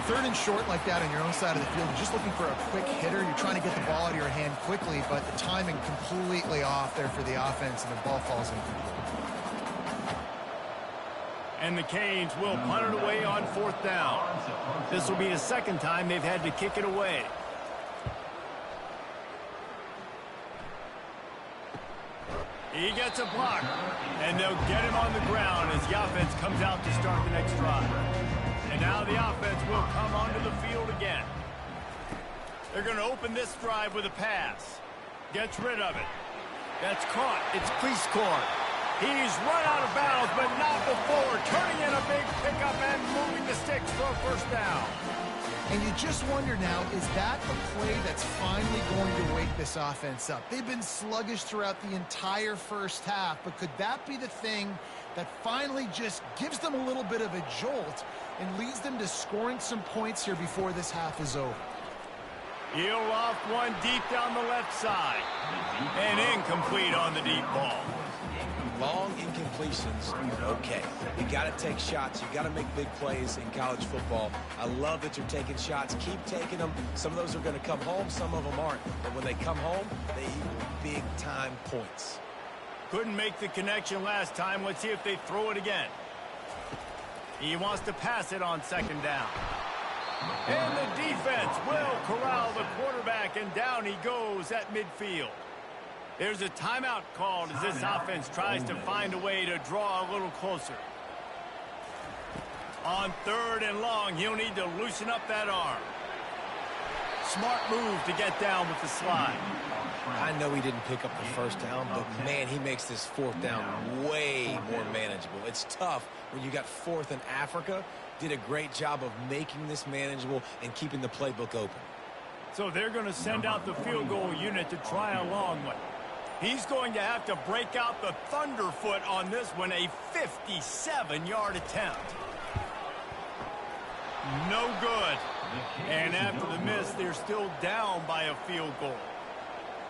3rd and short like that on your own side of the field, you're just looking for a quick hitter. You're trying to get the ball out of your hand quickly, but the timing completely off there for the offense, and the ball falls incomplete. And the Canes will punt it away on 4th down. This will be the 2nd time they've had to kick it away. He gets a block, and they'll get him on the ground as the offense comes out to start the next drive. And now the offense will come onto the field again. They're going to open this drive with a pass. Gets rid of it. That's caught. It's Cleescore. He's run out of bounds, but not before. Turning in a big pickup and moving the sticks for a 1st down. And you just wonder now, is that the play that's finally going to wake this offense up? They've been sluggish throughout the entire 1st half, but could that be the thing that finally just gives them a little bit of a jolt and leads them to scoring some points here before this half is over? He'll loft one deep down the left side. And incomplete on the deep ball. Long incompletions are okay. You got to take shots. You got to make big plays in college football. I love that you're taking shots. Keep taking them. Some of those are going to come home. Some of them aren't. But when they come home, they equal big-time points. Couldn't make the connection last time. Let's see if they throw it again. He wants to pass it on 2nd down. And the defense will corral the quarterback, and down he goes at midfield. There's a timeout called as this offense tries to find a way to draw a little closer. On 3rd and long, he'll need to loosen up that arm. Smart move to get down with the slide. I know he didn't pick up the 1st down, but, man, he makes this 4th down way more manageable. It's tough when you got 4th in Africa. Did a great job of making this manageable and keeping the playbook open. So they're going to send out the field goal unit to try a long one. He's going to have to break out the thunderfoot on this one, a 57-yard attempt. No good. And after the miss, they're still down by a field goal.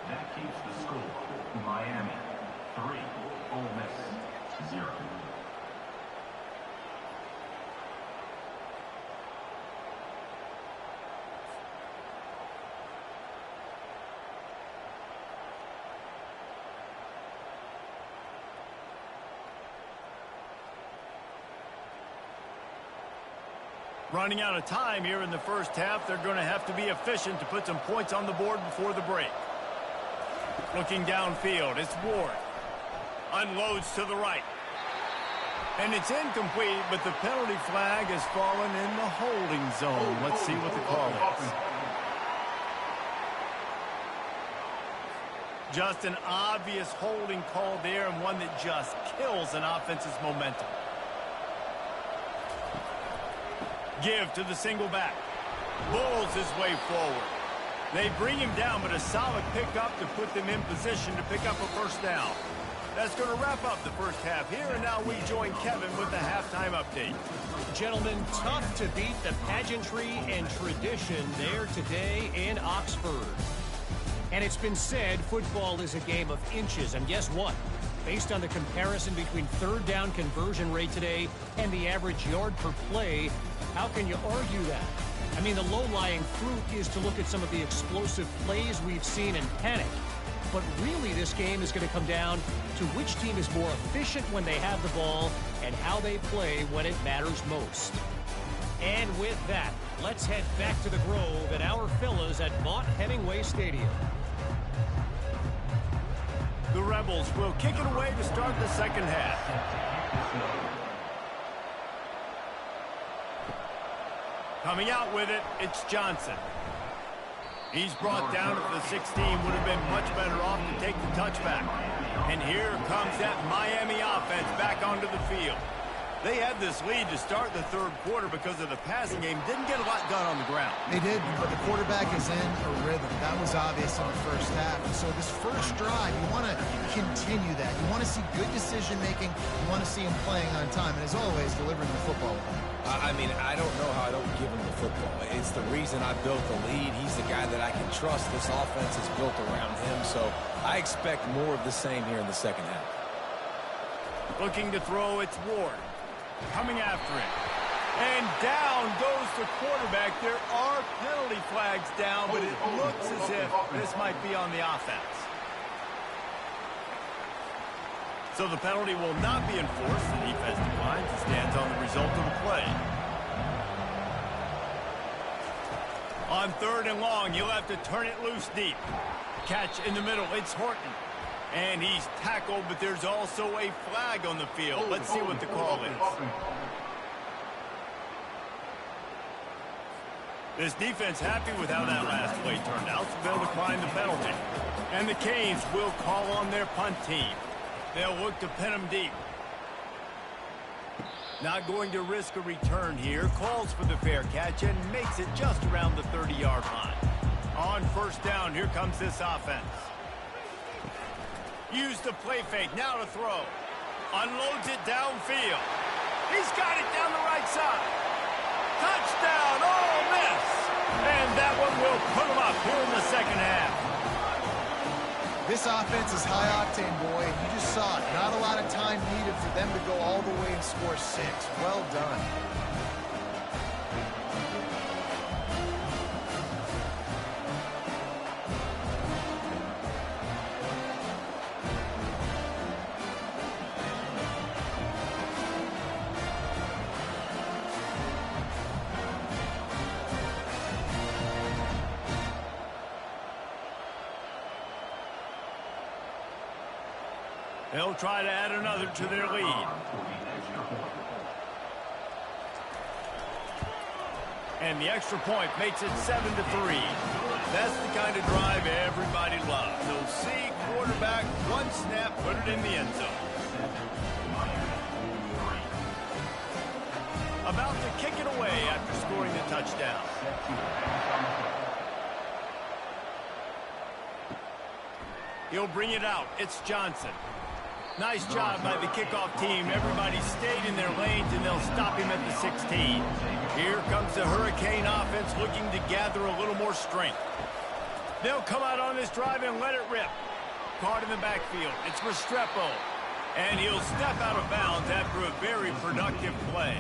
That keeps the score. Miami 3, Ole Miss 0. Running out of time here in the 1st half. They're going to have to be efficient to put some points on the board before the break. Looking downfield, it's Ward. Unloads to the right. And it's incomplete, but the penalty flag has fallen in the holding zone. Let's see what the call is. Just an obvious holding call there, and one that just kills an offense's momentum. Give to the single back. Bulls his way forward. They bring him down, but a solid pickup to put them in position to pick up a 1st down. That's going to wrap up the first half here, and now we join Kevin with the halftime update. Gentlemen, tough to beat the pageantry and tradition there today in Oxford. And it's been said football is a game of inches, and guess what? Based on the comparison between third down conversion rate today and the average yard per play, how can you argue that? I mean, the low-lying fruit is to look at some of the explosive plays we've seen and panic. But really, this game is going to come down to which team is more efficient when they have the ball and how they play when it matters most. And with that, let's head back to the Grove at our fellas at Vaught-Hemingway Stadium. The Rebels will kick it away to start the second half. Coming out with it, it's Johnson. He's brought down at the 16, would have been much better off to take the touchback. And here comes that Miami offense back onto the field. They had this lead to start the third quarter because of the passing game. Didn't get a lot done on the ground. They did, but the quarterback is in a rhythm. That was obvious in the first half. So this first drive, you want to continue that. You want to see good decision-making. You want to see him playing on time. And as always, delivering the football. I mean, I don't know how I don't give him the football. It's the reason I built the lead. He's the guy that I can trust. This offense is built around him. So I expect more of the same here in the second half. Looking to throw, it's Ward. Coming after it. And down goes the quarterback. There are penalty flags down, but it looks as if this might be on the offense. So the penalty will not be enforced. The defense declines and stands on the result of the play. On third and long, you'll have to turn it loose deep. Catch in the middle. It's Horton. And he's tackled, but there's also a flag on the field. Let's see what the call is. This defense happy with how that last play turned out, so they'll decline the penalty. And the Canes will call on their punt team. They'll look to pin them deep. Not going to risk a return here. Calls for the fair catch and makes it just around the 30-yard line. On first down, here comes this offense. Use the play fake, now to throw. Unloads it downfield. He's got it down the right side. Touchdown, Ole Miss. And that one will put him up here in the second half. This offense is high-octane, boy, and you just saw it. Not a lot of time needed for them to go all the way and score 6. Well done. They'll try to add another to their lead. And the extra point makes it 7-3. That's the kind of drive everybody loves. They'll see quarterback, one snap, put it in the end zone. About to kick it away after scoring the touchdown. He'll bring it out. It's Johnson. Nice job by the kickoff team. Everybody stayed in their lanes, and they'll stop him at the 16. Here comes the Hurricane offense looking to gather a little more strength. They'll come out on this drive and let it rip. Caught in the backfield. It's Restrepo. And he'll step out of bounds after a very productive play.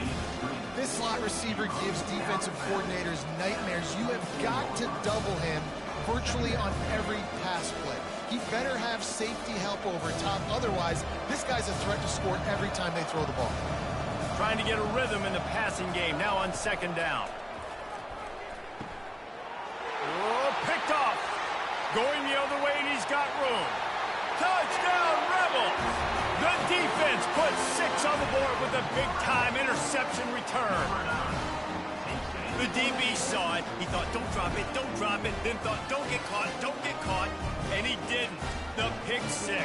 This slot receiver gives defensive coordinators nightmares. You have got to double him virtually on every pass play. He better have safety help over top. Otherwise, this guy's a threat to score every time they throw the ball. Trying to get a rhythm in the passing game. Now on second down. Oh, picked off. Going the other way, and he's got room. Touchdown, Rebels! The defense puts 6 on the board with a big-time interception return. The DB saw it. He thought, don't drop it, don't drop it. Then thought, don't get caught, and he didn't. The pick 6.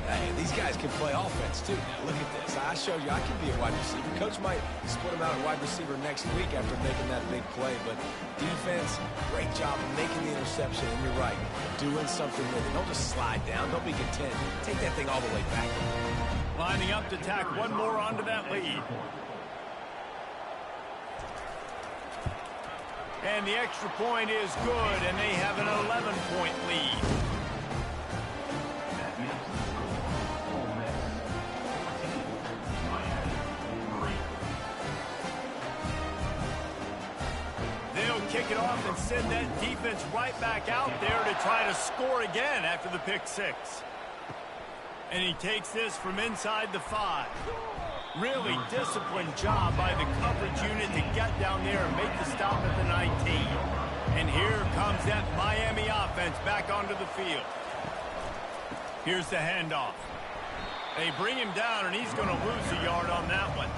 Hey, these guys can play offense, too. Now, look at this. I showed you I can be a wide receiver. Coach might split him out at wide receiver next week after making that big play. But defense, great job of making the interception. And you're right, doing something with it. Don't just slide down. Don't be content. Take that thing all the way back. Lining up to tack one more onto that lead. And the extra point is good, and they have an 11-point lead. Kick it off and send that defense right back out there to try to score again after the pick six. And he takes this from inside the 5. Really disciplined job by the coverage unit to get down there and make the stop at the 19. And here comes that Miami offense back onto the field. Here's the handoff. They bring him down, and he's going to lose a yard on that one.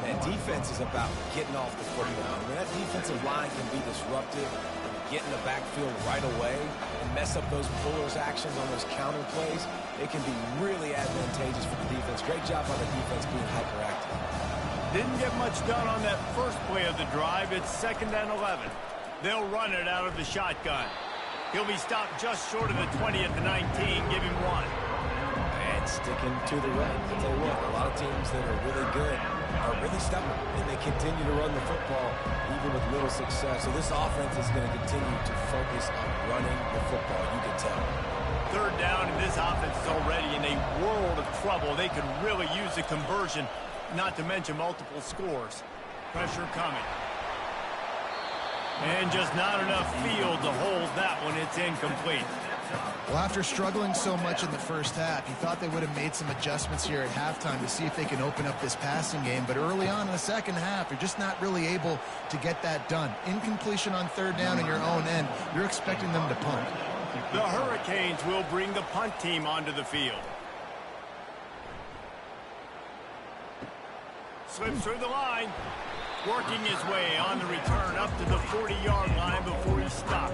And defense is about getting off the football. I mean, that defensive line can be disruptive and get in the backfield right away and mess up those pullers' actions on those counter plays. It can be really advantageous for the defense. Great job by the defense being hyperactive. Didn't get much done on that first play of the drive. It's 2nd and 11. They'll run it out of the shotgun. He'll be stopped just short of the 20 at the 19. Give him 1. And sticking to the run. I'll tell you what, a lot of teams that are really good are really stubborn, and they continue to run the football even with little success. So this offense is going to continue to focus on running the football, you can tell. 3rd down, and this offense is already in a world of trouble. They could really use a conversion, not to mention multiple scores. Pressure coming. And just not enough field to hold that one. It's incomplete. Well, after struggling so much in the first half, you thought they would have made some adjustments here at halftime to see if they can open up this passing game. But early on in the second half, you're just not really able to get that done. Incompletion on 3rd down in your own end, you're expecting them to punt. The Hurricanes will bring the punt team onto the field. Slips through the line. Working his way on the return up to the 40-yard line before he stopped.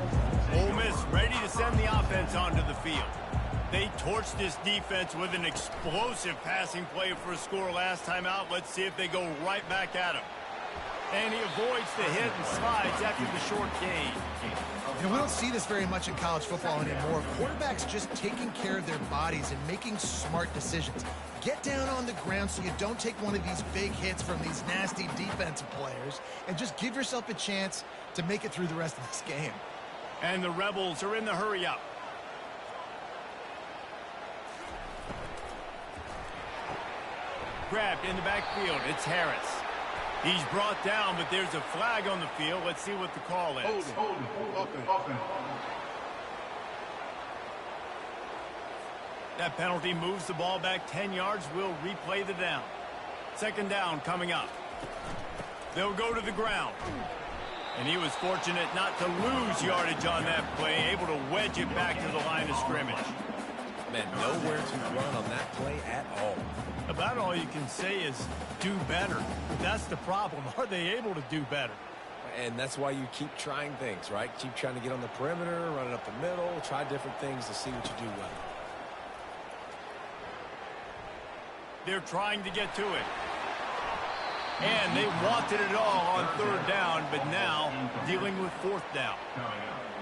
Ole Miss ready to send the offense onto the field. They torched this defense with an explosive passing play for a score last time out. Let's see if they go right back at him. And he avoids the hit and slides after the short gain. You know, we don't see this very much in college football anymore. Quarterbacks just taking care of their bodies and making smart decisions. Get down on the ground so you don't take one of these big hits from these nasty defensive players, and just give yourself a chance to make it through the rest of this game. And the Rebels are in the hurry-up. Grabbed in the backfield. It's Harris. He's brought down, but there's a flag on the field. Let's see what the call is. Hold it. Offense. That penalty moves the ball back 10 yards. We'll replay the down. 2nd down coming up. They'll go to the ground. And he was fortunate not to lose yardage on that play, able to wedge it back to the line of scrimmage. Man, nowhere to run on that play at all. About all you can say is do better. That's the problem. Are they able to do better? And that's why you keep trying things, right? Keep trying to get on the perimeter, run it up the middle, try different things to see what you do well. They're trying to get to it. And they wanted it all on 3rd down, but now dealing with 4th down.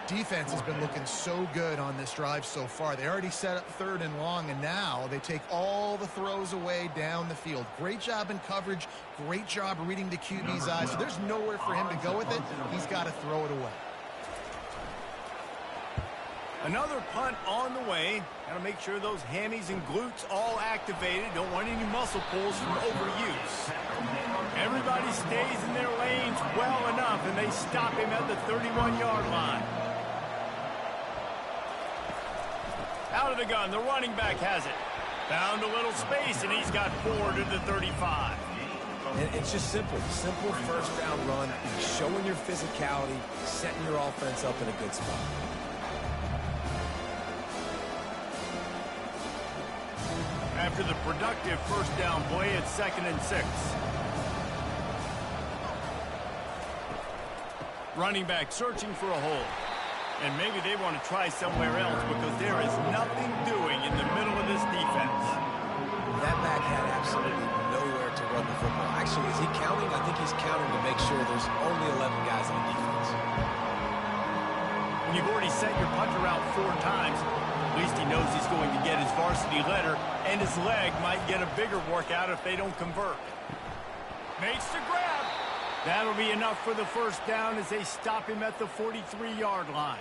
Defense has been looking so good on this drive so far. They already set up 3rd and long, and now they take all the throws away down the field. Great job in coverage. Great job reading the QB's eyes. So there's nowhere for him to go with it. He's got to throw it away. Another punt on the way. Got to make sure those hammies and glutes all activated. Don't want any muscle pulls from overuse. Everybody stays in their lanes well enough, and they stop him at the 31-yard line. Out of the gun, the running back has it. Found a little space, and he's got 4 to the 35. And it's just simple. Simple 1st down run, showing your physicality, setting your offense up in a good spot. After the productive 1st down play, it's 2nd and 6. Running back searching for a hole. And maybe they want to try somewhere else because there is nothing doing in the middle of this defense. the football. Actually, is he counting? I think he's counting to make sure there's only 11 guys on defense. When you've already sent your punter out 4 times, at least he knows he's going to get his varsity letter, and his leg might get a bigger workout if they don't convert. Makes the grab. That'll be enough for the first down as they stop him at the 43-yard line.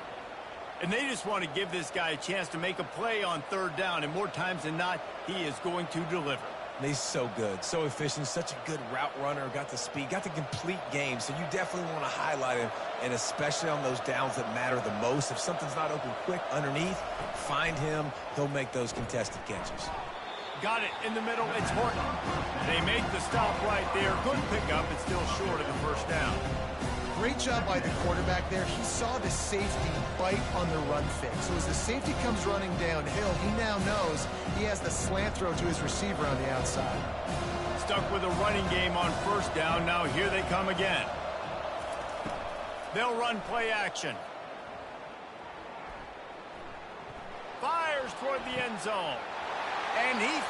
And they just want to give this guy a chance to make a play on 3rd down, and more times than not, he is going to deliver. And he's so good, so efficient, such a good route runner, got the speed, got the complete game, so you definitely want to highlight him, and especially on those downs that matter the most. If something's not open quick underneath, find him. He'll make those contested catches. Got it in the middle. It's Horton. They make the stop right there. Good pickup. It's still short of the first down. Great job by the quarterback there. He saw the safety bite on the run fake. So as the safety comes running downhill, he now knows he has the slant throw to his receiver on the outside. Stuck with a running game on 1st down. Now here they come again. They'll run play action. Fires toward the end zone. And he